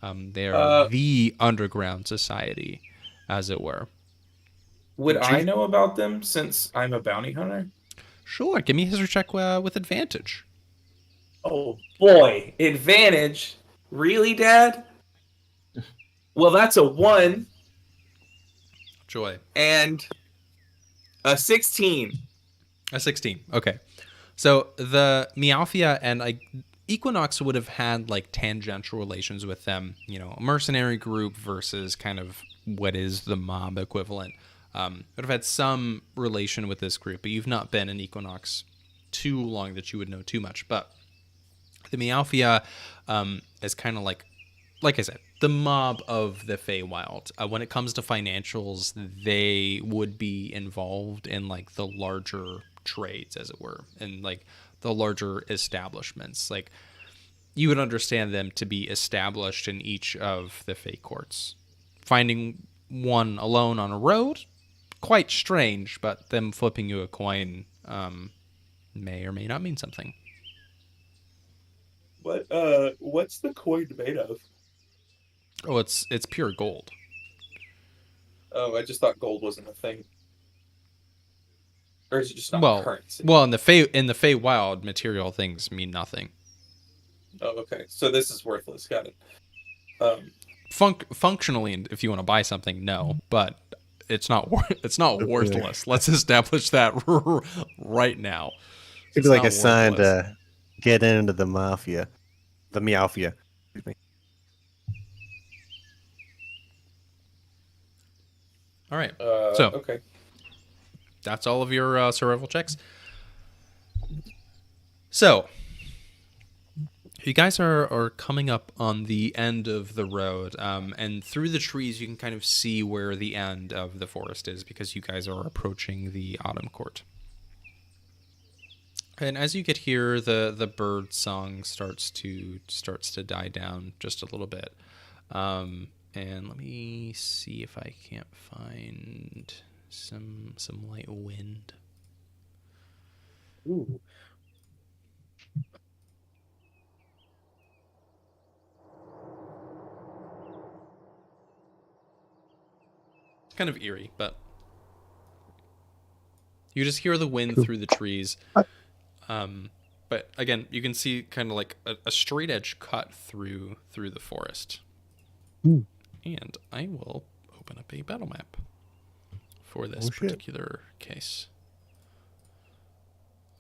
They are the underground society, as it were. Would I know about them since I'm a bounty hunter? Sure, give me a history check with advantage. Oh boy, advantage? Really, Dad? Well, that's a 1 Joy. and a 16. A 16. Okay. So the Meowfia and Equinox would have had like tangential relations with them, a mercenary group versus kind of what is the mob equivalent. Would have had some relation with this group, but you've not been in Equinox too long that you would know too much. But the Meowfia is kind of like I said, the mob of the Feywild. When it comes to financials, they would be involved in like the larger trades, as it were, and like the larger establishments. Like you would understand them to be established in each of the Fey courts. Finding one alone on a road, quite strange, but them flipping you a coin may or may not mean something. What's the coin made of? Oh, it's pure gold. Oh, I just thought gold wasn't a thing. Or is it just not currency? Well, in the Feywild, material things mean nothing. Oh, okay. So this is worthless. Got it. Functionally, if you want to buy something, no, but it's not worthless. Let's establish that right now. It'd be like a sign to get into the Meowfia. Excuse me. All right. Okay. That's all of your survival checks. So, you guys are coming up on the end of the road, and through the trees you can kind of see where the end of the forest is because you guys are approaching the Autumn Court. And as you get here, the bird song starts to die down just a little bit. And let me see if I can't find some light wind. Ooh. Kind of eerie, but you just hear the wind through the trees. But again, you can see kind of like a straight edge cut through the forest. And I will open up a battle map for this particular case.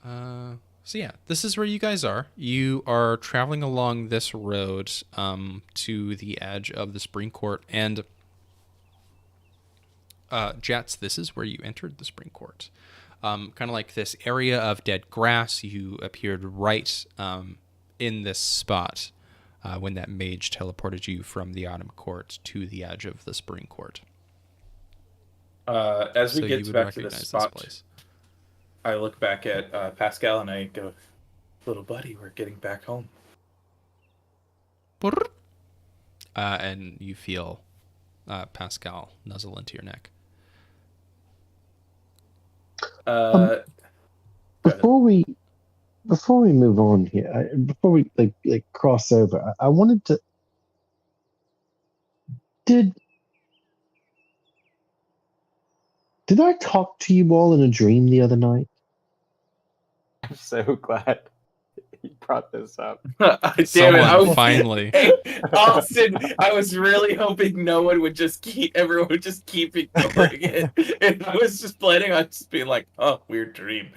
So yeah, this is where you guys are. You are traveling along this road to the edge of the Spring Court, and Jeatz, this is where you entered the Spring Court. Kind of like this area of dead grass. You appeared right in this spot when that mage teleported you from the Autumn Court to the edge of the Spring Court. As we get back to this spot, I look back at Pascal and I go, "Little buddy, we're getting back home." And you feel Pascal nuzzle into your neck. Before we move on here, before we like cross over, I wanted to. Did I talk to you all in a dream the other night? I'm so glad you brought this up. Damn it! Someone finally. Hey, Austin, I was really hoping no one would everyone would just keep ignoring it, and I was just planning on just being like, "Oh, weird dream."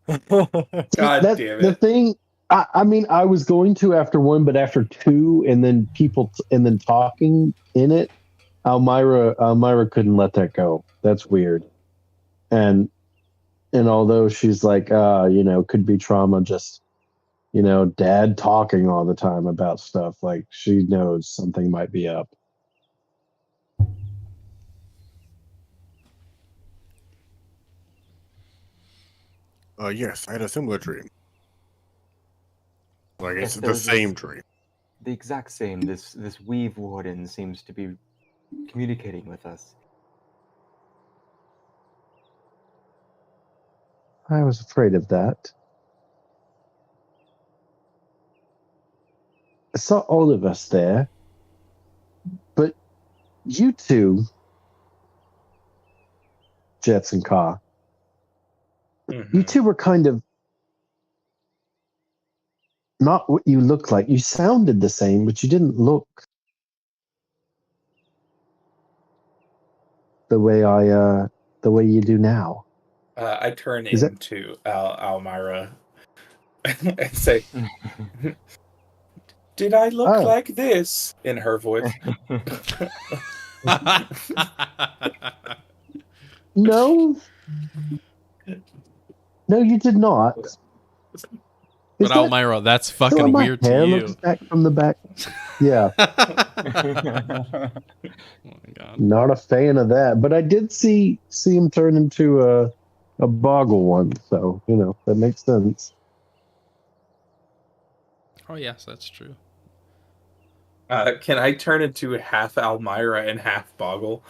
God That's damn the it! thing. I mean, I was going to after one, but after two, and then then talking in it, Almyre couldn't let that go. That's weird. And although she's like, could be trauma, just dad talking all the time about stuff, like she knows something might be up. Yes, I had a similar dream. Like Yes, it's there the was same dream. The exact same. This weave warden seems to be communicating with us. I was afraid of that. I saw all of us there, but you two, Jeatz and Ka, you two were kind of not what you looked like. You sounded the same, but you didn't look the way you do now. I turn into Almyra and say, "Did I look like this?" in her voice. No, you did not. But Almyra, that's fucking weird to you. Looks back from the back. Yeah. Oh my god. Not a fan of that, but I did see him turn into a boggle one, so that makes sense. Oh yes, that's true. Can I turn into half Almyra and half Boggle?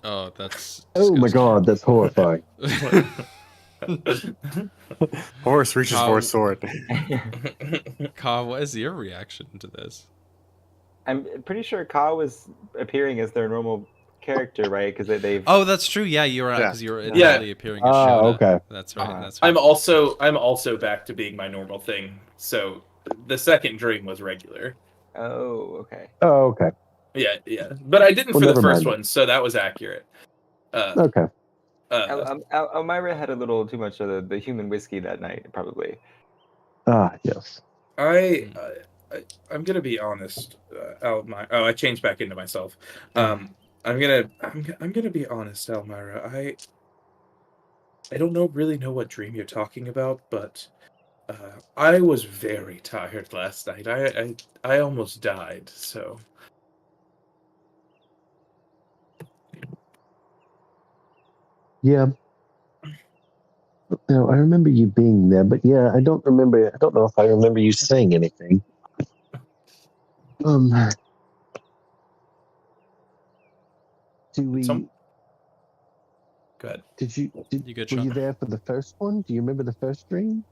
Oh, that's disgusting. Oh my god, that's horrifying. Horace reaches for a sword. Ka, what is your reaction to this? I'm pretty sure Ka was appearing as their normal character, right? Because they've. Oh, that's true. Yeah, you're right. Because you're initially appearing as Shona. Okay. That's right. That's right. I'm also back to being my normal thing. So the second dream was regular. Oh, okay. Oh, okay. Yeah. But I didn't for the first one, so that was accurate. Okay. Almyre had a little too much of the human whiskey that night, probably. Yes. I'm gonna be honest, Almyra. Oh, I changed back into myself. I'm gonna be honest, Almyra. I don't really know what dream you're talking about, but I was very tired last night. I almost died. So. Yeah. No, I remember you being there, but yeah, I don't know if I remember you saying anything. Do we? Go ahead. Were you there for the first one? Do you remember the first dream?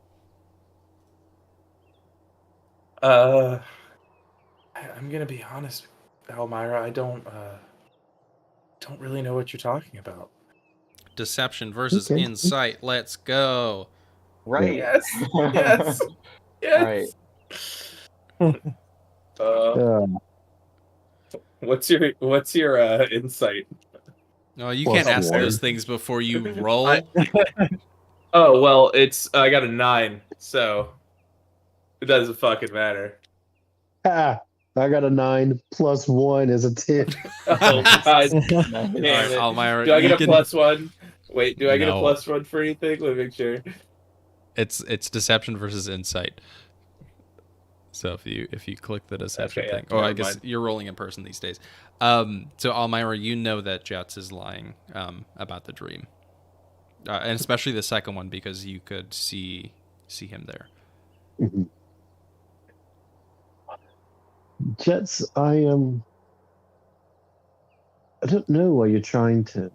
I'm gonna be honest, Almyra. I don't really know what you're talking about. Deception versus insight. Let's go. Right. Yes. Right. What's your insight? No, you can't ask those things before you roll. Oh well, I got a 9, so it doesn't fucking matter. I got a 9 plus 1 is a 10. Oh god! Damn it. Almyra, do I get a plus 1? Wait, do I get a plus 1 for anything? Let me make sure. It's deception versus insight. So if you click the deception thing, I guess you're rolling in person these days. So Almyra, you know that Jeatz is lying about the dream, and especially the second one because you could see him there. Mm-hmm. Jeatz, I don't know why you're trying to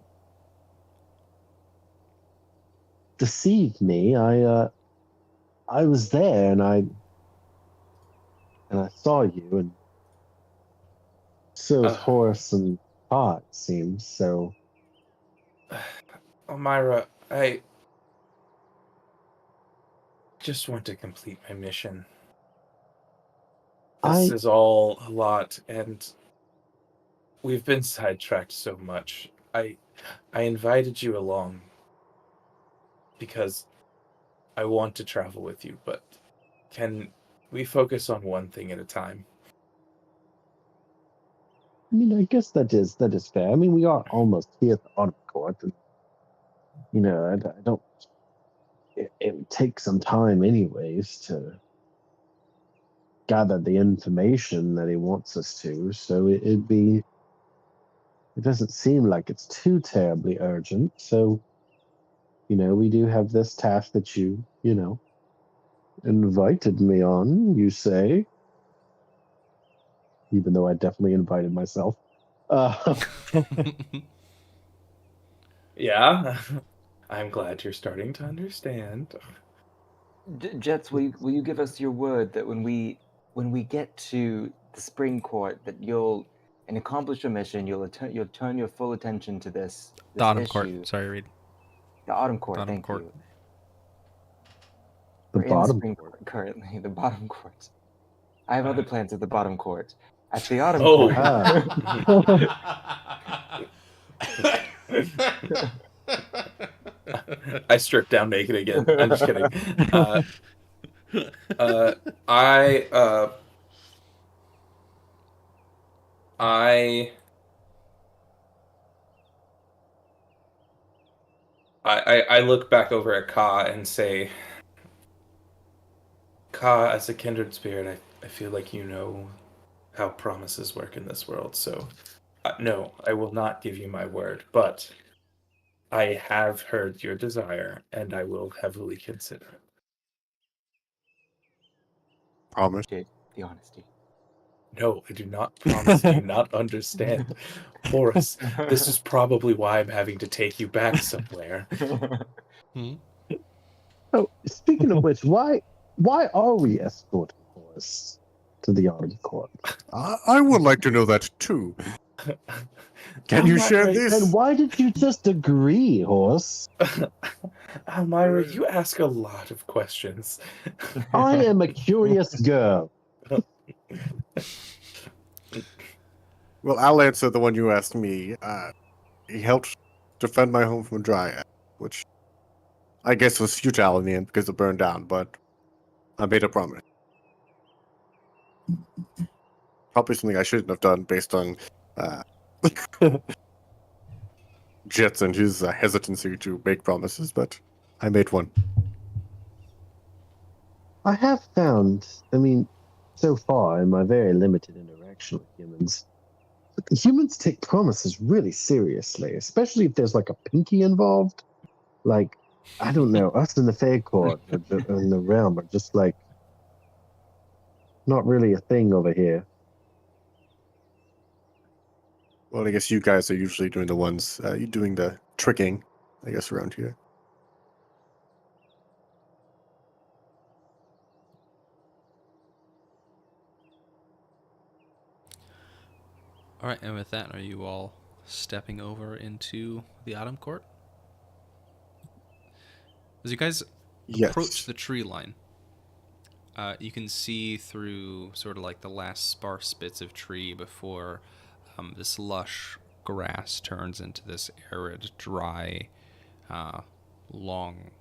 deceive me. I was there and I saw you, and so is Horace and Pa, it seems. So, Almyra, just want to complete my mission. This is all a lot, and we've been sidetracked so much. I invited you along because I want to travel with you, but can we focus on one thing at a time? I mean, I guess that is fair. I mean, we are almost here at the Autumn Court, and I don't. It would take some time, anyways, to gather the information that he wants us to. So it'd be. It doesn't seem like it's too terribly urgent. So, we do have this task that you invited me on. You say, even though I definitely invited myself. Yeah, I'm glad you're starting to understand. Jeatz, will you give us your word that when we get to the Spring Court, that you'll accomplish your mission, you'll turn your full attention to this The Autumn issue. Court. Sorry, Reed. The Autumn Court. The Autumn thank Court. you. The We're in the Bottom Spring Court. Court currently. The Bottom Court. I have other plans at the Bottom Court. At the Autumn Oh. Court. I stripped down naked again. I'm just kidding. I look back over at Ka and say, Ka, as a kindred spirit, I feel like you know how promises work in this world. So, no, I will not give you my word, but I have heard your desire, and I will heavily consider it. Promise. The honesty. No, I do not promise. Do you not understand? Horace, this is probably why I'm having to take you back somewhere. Oh, speaking of which, why are we escorting Horace to the Autumn Court? I would like to know that too. Can you share this? And why did you just agree, Horace? Almyre, you ask a lot of questions. I am a curious girl. Well, I'll answer the one you asked me. He helped defend my home from a dryad, which I guess was futile in the end because it burned down, but I made a promise. Probably something I shouldn't have done based on Jeatz and his hesitancy to make promises, but I made one. I have found, so far in my very limited interaction with humans take promises really seriously, especially if there's like a pinky involved. Like, I don't know, us in the Fey Court in the realm are just like not really a thing over here. Well, I guess you guys are usually doing the ones, you doing the tricking, I guess, around here. All right, and with that, are you all stepping over into the Autumn Court? As you guys approach the tree line, you can see through sort of like the last sparse bits of tree before this lush grass turns into this arid, dry, long.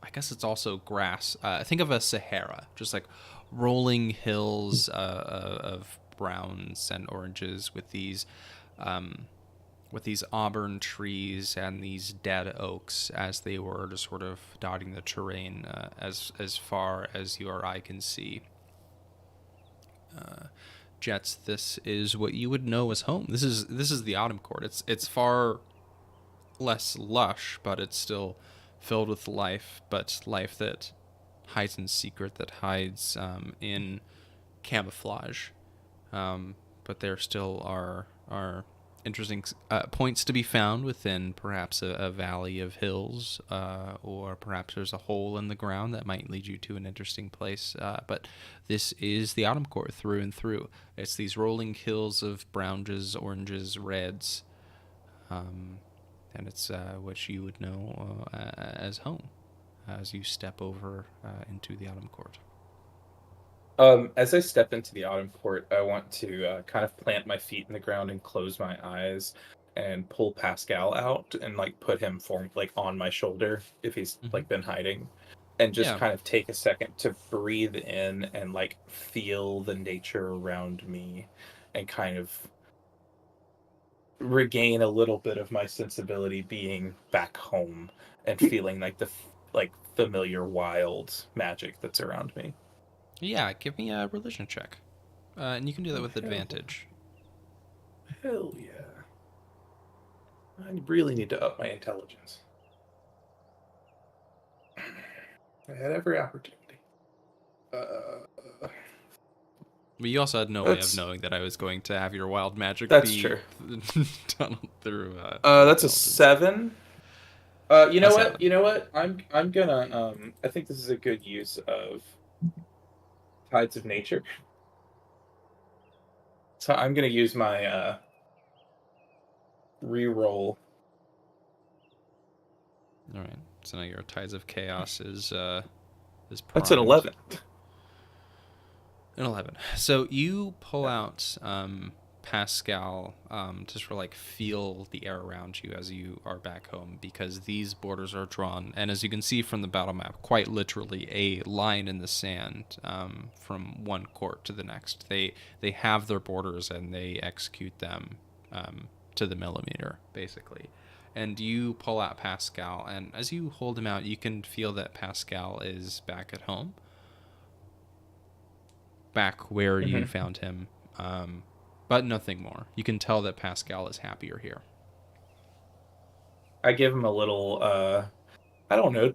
I guess it's also grass. Think of a Sahara, just like rolling hills of browns and oranges with these auburn trees and these dead oaks as they were just sort of dotting the terrain as far as your eye can see. Jeatz, this is what you would know as home. This is the Autumn Court. It's far less lush, but it's still filled with life, but life that hides in secret, that hides in camouflage. But there still are interesting points to be found within perhaps a valley of hills, or perhaps there's a hole in the ground that might lead you to an interesting place. But this is the Autumn Court through and through. It's these rolling hills of browns, oranges, reds, and it's what you would know as home. as you step over into the Autumn Court. As I step into the Autumn Court, I want to kind of plant my feet in the ground and close my eyes and pull Pascal out and like put him on my shoulder if he's like been hiding, and just kind of take a second to breathe in and like feel the nature around me and kind of regain a little bit of my sensibility being back home and feeling like the familiar wild magic that's around me. Yeah, give me a religion check. And you can do that with advantage. Hell yeah. I really need to up my intelligence. I had every opportunity. But you also had no way of knowing that I was going to have your wild magic that's be true. tunneled through. That's a 7. You know what? 7. You know what? I'm gonna I think this is a good use of Tides of Nature. So I'm gonna use my reroll. All right. So now your Tides of Chaos is That's an primed. 11. An 11. So you pull out Pascal to sort of like feel the air around you as you are back home, because these borders are drawn, and as you can see from the battle map, quite literally a line in the sand from one court to the next. They have their borders and they execute them to the millimeter, basically. And you pull out Pascal, and as you hold him out, you can feel that Pascal is back at home, back where you found him, but nothing more. You can tell that Pascal is happier here. I give him a little, I don't know,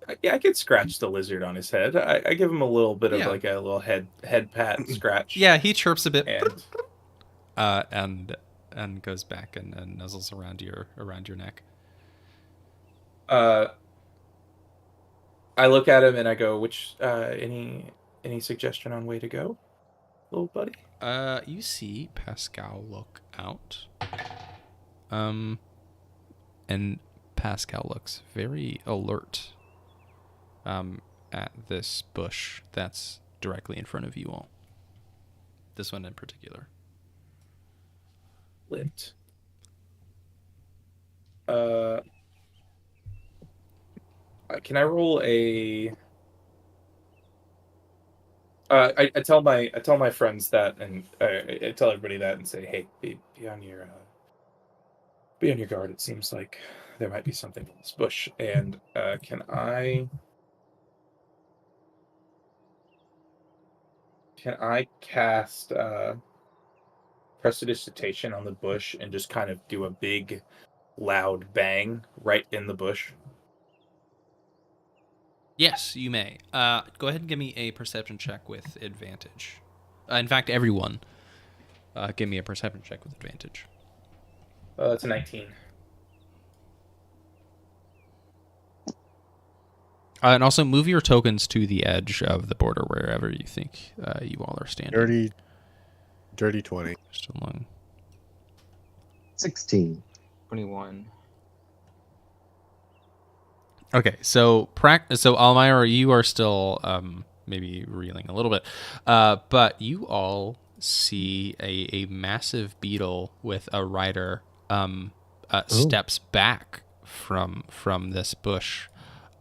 I could scratch the lizard on his head. I give him a little bit of like a little head pat scratch. Yeah, he chirps a bit, and and goes back and nuzzles around your neck. I look at him and I go, "Which any suggestion on way to go, little buddy?" You see Pascal look out. And Pascal looks very alert at this bush that's directly in front of you all. This one in particular. Lit. Can I roll a? I tell my friends that, and I tell everybody that, and say, hey, be on your guard. It seems like there might be something in this bush. And can I cast Prestidigitation on the bush and just kind of do a big, loud bang right in the bush? Yes, you may. Go ahead and give me a perception check with advantage. In fact, everyone, give me a perception check with advantage. That's a 19. And also move your tokens to the edge of the border wherever you think you all are standing. Dirty 20. Just along. 16. 21. Okay, so Almyre, you are still maybe reeling a little bit, but you all see a massive beetle with a rider steps back from this bush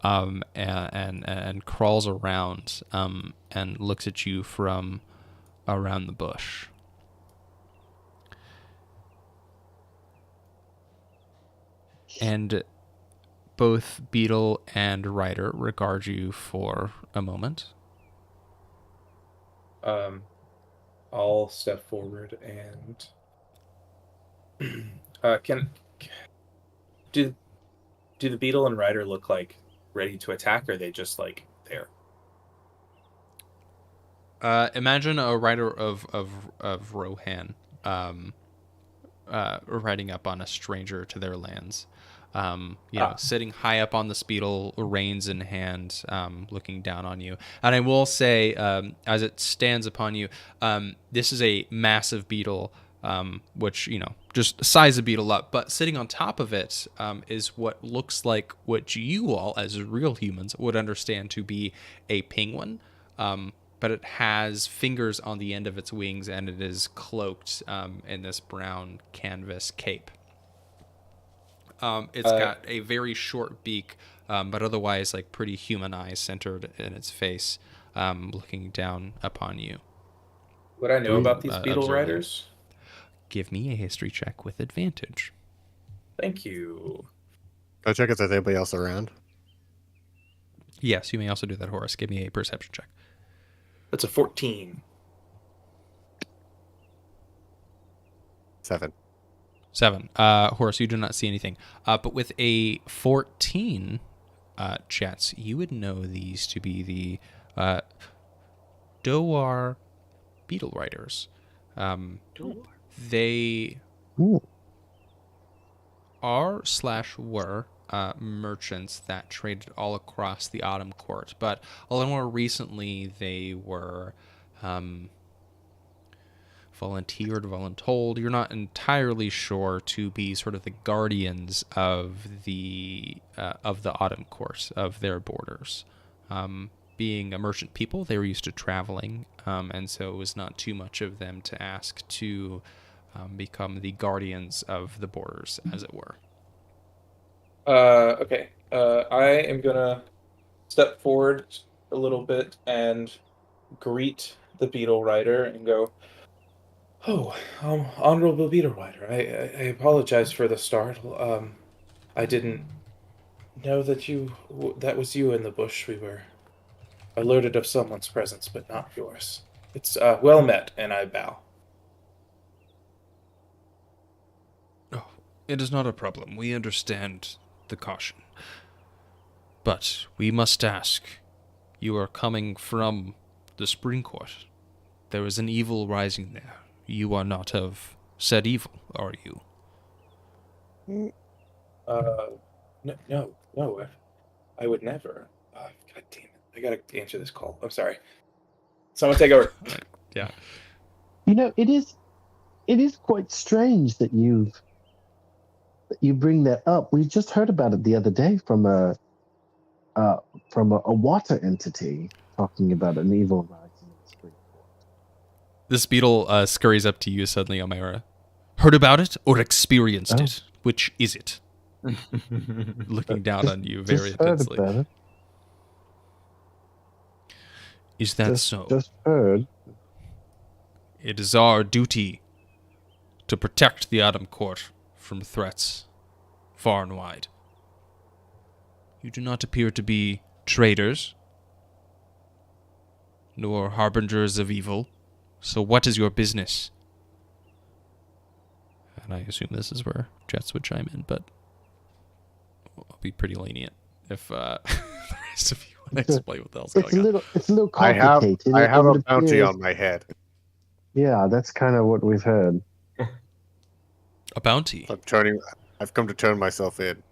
and crawls around and looks at you from around the bush. And both beetle and rider regard you for a moment. I'll step forward and do the beetle and rider look like ready to attack, or are they just like there? Imagine a rider of Rohan riding up on a stranger to their lands. Sitting high up on the beetle, reins in hand, looking down on you. And I will say, as it stands upon you, this is a massive beetle, which, just size a beetle up. But sitting on top of it is what looks like what you all, as real humans, would understand to be a penguin. But it has fingers on the end of its wings, and it is cloaked in this brown canvas cape. It's got a very short beak, but otherwise like pretty human eyes centered in its face, looking down upon you. What I know about these beetle riders? Give me a history check with advantage. Thank you. I'll check if there's anybody else around. Yes, you may also do that, Horace. Give me a perception check. That's a 14. 7. 7. Horace, you do not see anything. But with a 14, Jeatz, you would know these to be the Doar beetle riders. They are/were merchants that traded all across the Autumn Court, but a little more recently they were voluntold. You're not entirely sure to be sort of the guardians of the Autumn Court, of their borders. Being a merchant people, they were used to traveling, and so it was not too much of them to ask to become the guardians of the borders, as it were. Okay. I am gonna step forward a little bit and greet the beetle rider and go, "Oh, honorable beetle rider. I apologize for the startle. I didn't know that that was you in the bush. We were alerted of someone's presence, but not yours. It's well met," and I bow. Oh, it is not a problem. We understand the caution. But we must ask, you are coming from the Spring Court. There is an evil rising there. You are not of said evil, are you? No, I would never. God damn it. I gotta answer this call. I'm sorry. Someone take over. Yeah. You know, it is quite strange that you bring that up. We just heard about it the other day from a water entity talking about an evil rising in the spring. This beetle scurries up to you suddenly, Almyre. Heard about it or experienced it? Which is it? Looking down on you very intensely. Heard about it. Is that so? Just heard. It is our duty to protect the Autumn Court from threats far and wide. You do not appear to be traitors, nor harbingers of evil, so what is your business? And I assume this is where Jeatz would chime in, but I'll be pretty lenient if the rest of you want to explain what the hell's going on. It's a little complicated. I have It a bounty appears- on my head. Yeah, that's kind of what we've heard. A bounty? I've come to turn myself in.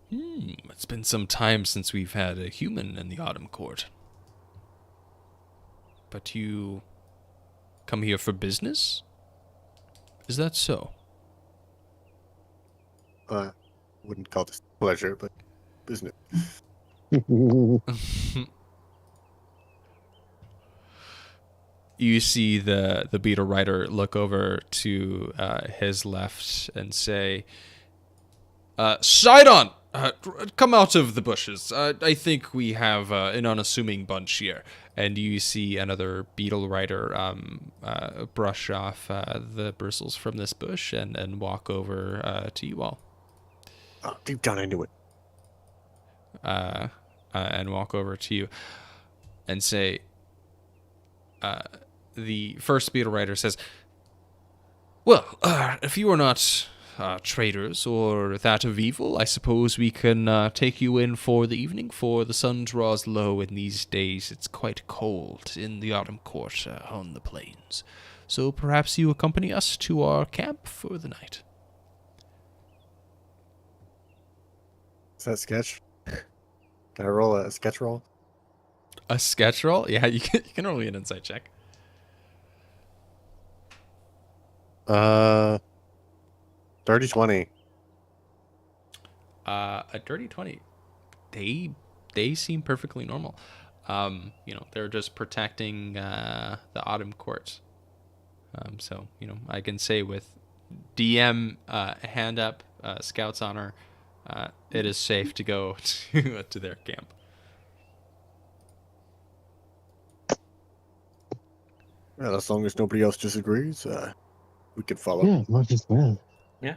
It's been some time since we've had a human in the Autumn Court. But you come here for business? Is that so? Wouldn't call this pleasure, but business. You see the beetle rider look over to his left and say, Sidon! Come out of the bushes. I think we have an unassuming bunch here. And you see another beetle rider brush off the bristles from this bush and walk over to you all. Oh, deep down I knew it. And walk over to you and say, the first beetle rider says, well, if you are not traitors or that of evil, I suppose we can take you in for the evening, for the sun draws low in these days. It's quite cold in the Autumn Court on the plains. So perhaps you accompany us to our camp for the night. Is that sketch? Can I roll a sketch roll? A sketch roll? Yeah, you can roll me an insight check. dirty 20. A dirty 20. They seem perfectly normal. They're just protecting the Autumn Court. So, I can say with DM hand up, Scout's honor, it is safe to go to their camp. Well, as long as nobody else disagrees, we can follow. Yeah, might as well. Yeah.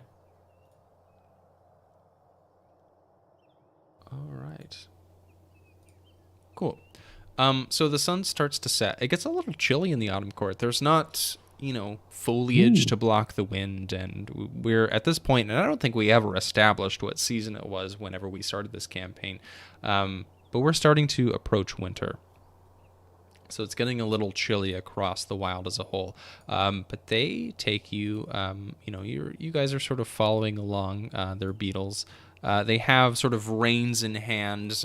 All right. Cool. So the sun starts to set. It gets a little chilly in the Autumn Court. There's not, foliage to block the wind, and we're at this point, and I don't think we ever established what season it was whenever we started this campaign, but we're starting to approach winter. So it's getting a little chilly across the wild as a whole. But they take you, you guys are sort of following along their beetles. They have sort of reins in hand.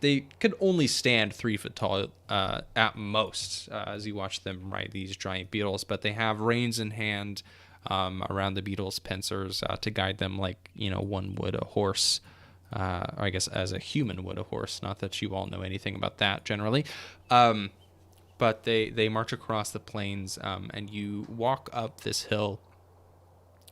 They could only stand 3 foot tall at most as you watch them ride these giant beetles. But they have reins in hand around the beetles' pincers to guide them like, one would a horse. Or I guess as a human would a horse. Not that you all know anything about that generally. But they march across the plains and you walk up this hill.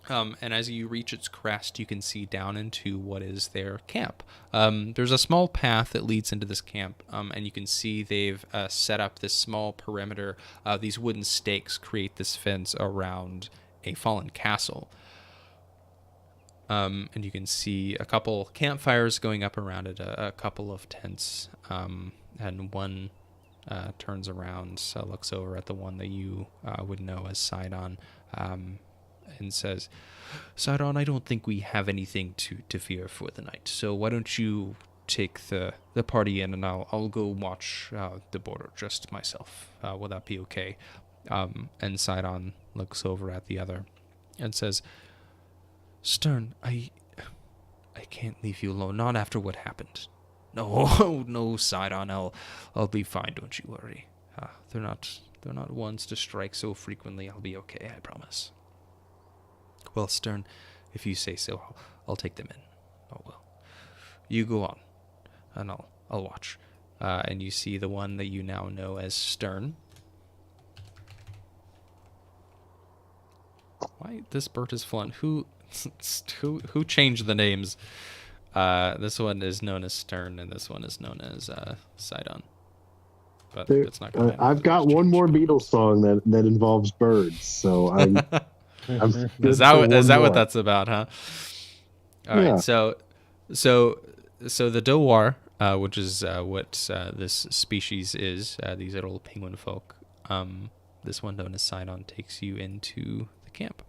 And as you reach its crest, you can see down into what is their camp. There's a small path that leads into this camp, and you can see they've set up this small perimeter. These wooden stakes create this fence around a fallen castle. And you can see a couple campfires going up around it, a couple of tents, and one turns around, looks over at the one that you would know as Sidon, and says, Sidon, I don't think we have anything to fear for the night, so why don't you take the party in, and I'll go watch the border just myself. Will that be okay? And Sidon looks over at the other and says, Stern, I can't leave you alone, not after what happened. No, Sidon, I'll be fine, don't you worry. They're not ones to strike so frequently. I'll be okay, I promise. Well, Stern, if you say so, I'll take them in. Oh well. You go on, and I'll watch. And you see the one that you now know as Stern. Why this bird is flying? Who changed the names? This one is known as Stern, and this one is known as Sidon. But There, it's not going to I've got one more Beatles song that involves birds, so I'm is that what that's about, huh? All right. So the Dowar, which is what this species is, these little penguin folk. This one known as Sidon takes you into the camp.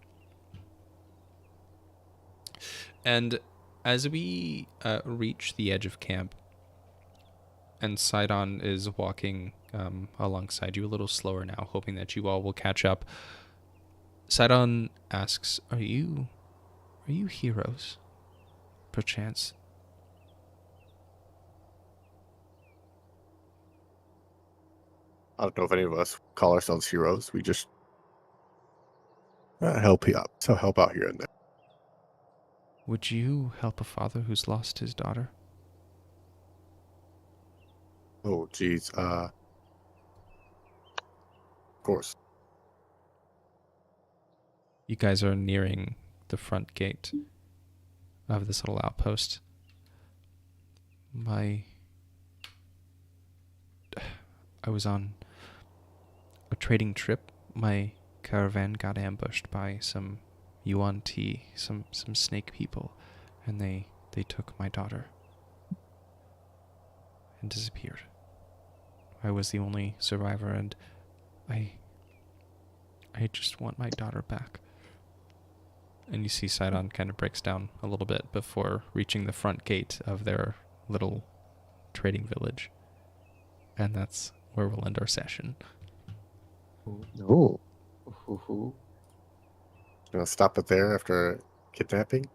And as we reach the edge of camp, and Sidon is walking alongside you a little slower now, hoping that you all will catch up, Sidon asks, Are you heroes, perchance? I don't know if any of us call ourselves heroes. We just help you out. So help out here and there. Would you help a father who's lost his daughter? Oh, geez. Of course. You guys are nearing the front gate of this little outpost. I was on a trading trip. My caravan got ambushed by some UNT, some snake people, and they took my daughter and disappeared. I was the only survivor, and I just want my daughter back. And you see Sidon kind of breaks down a little bit before reaching the front gate of their little trading village. And that's where we'll end our session. Oh. Gonna stop it there after kidnapping?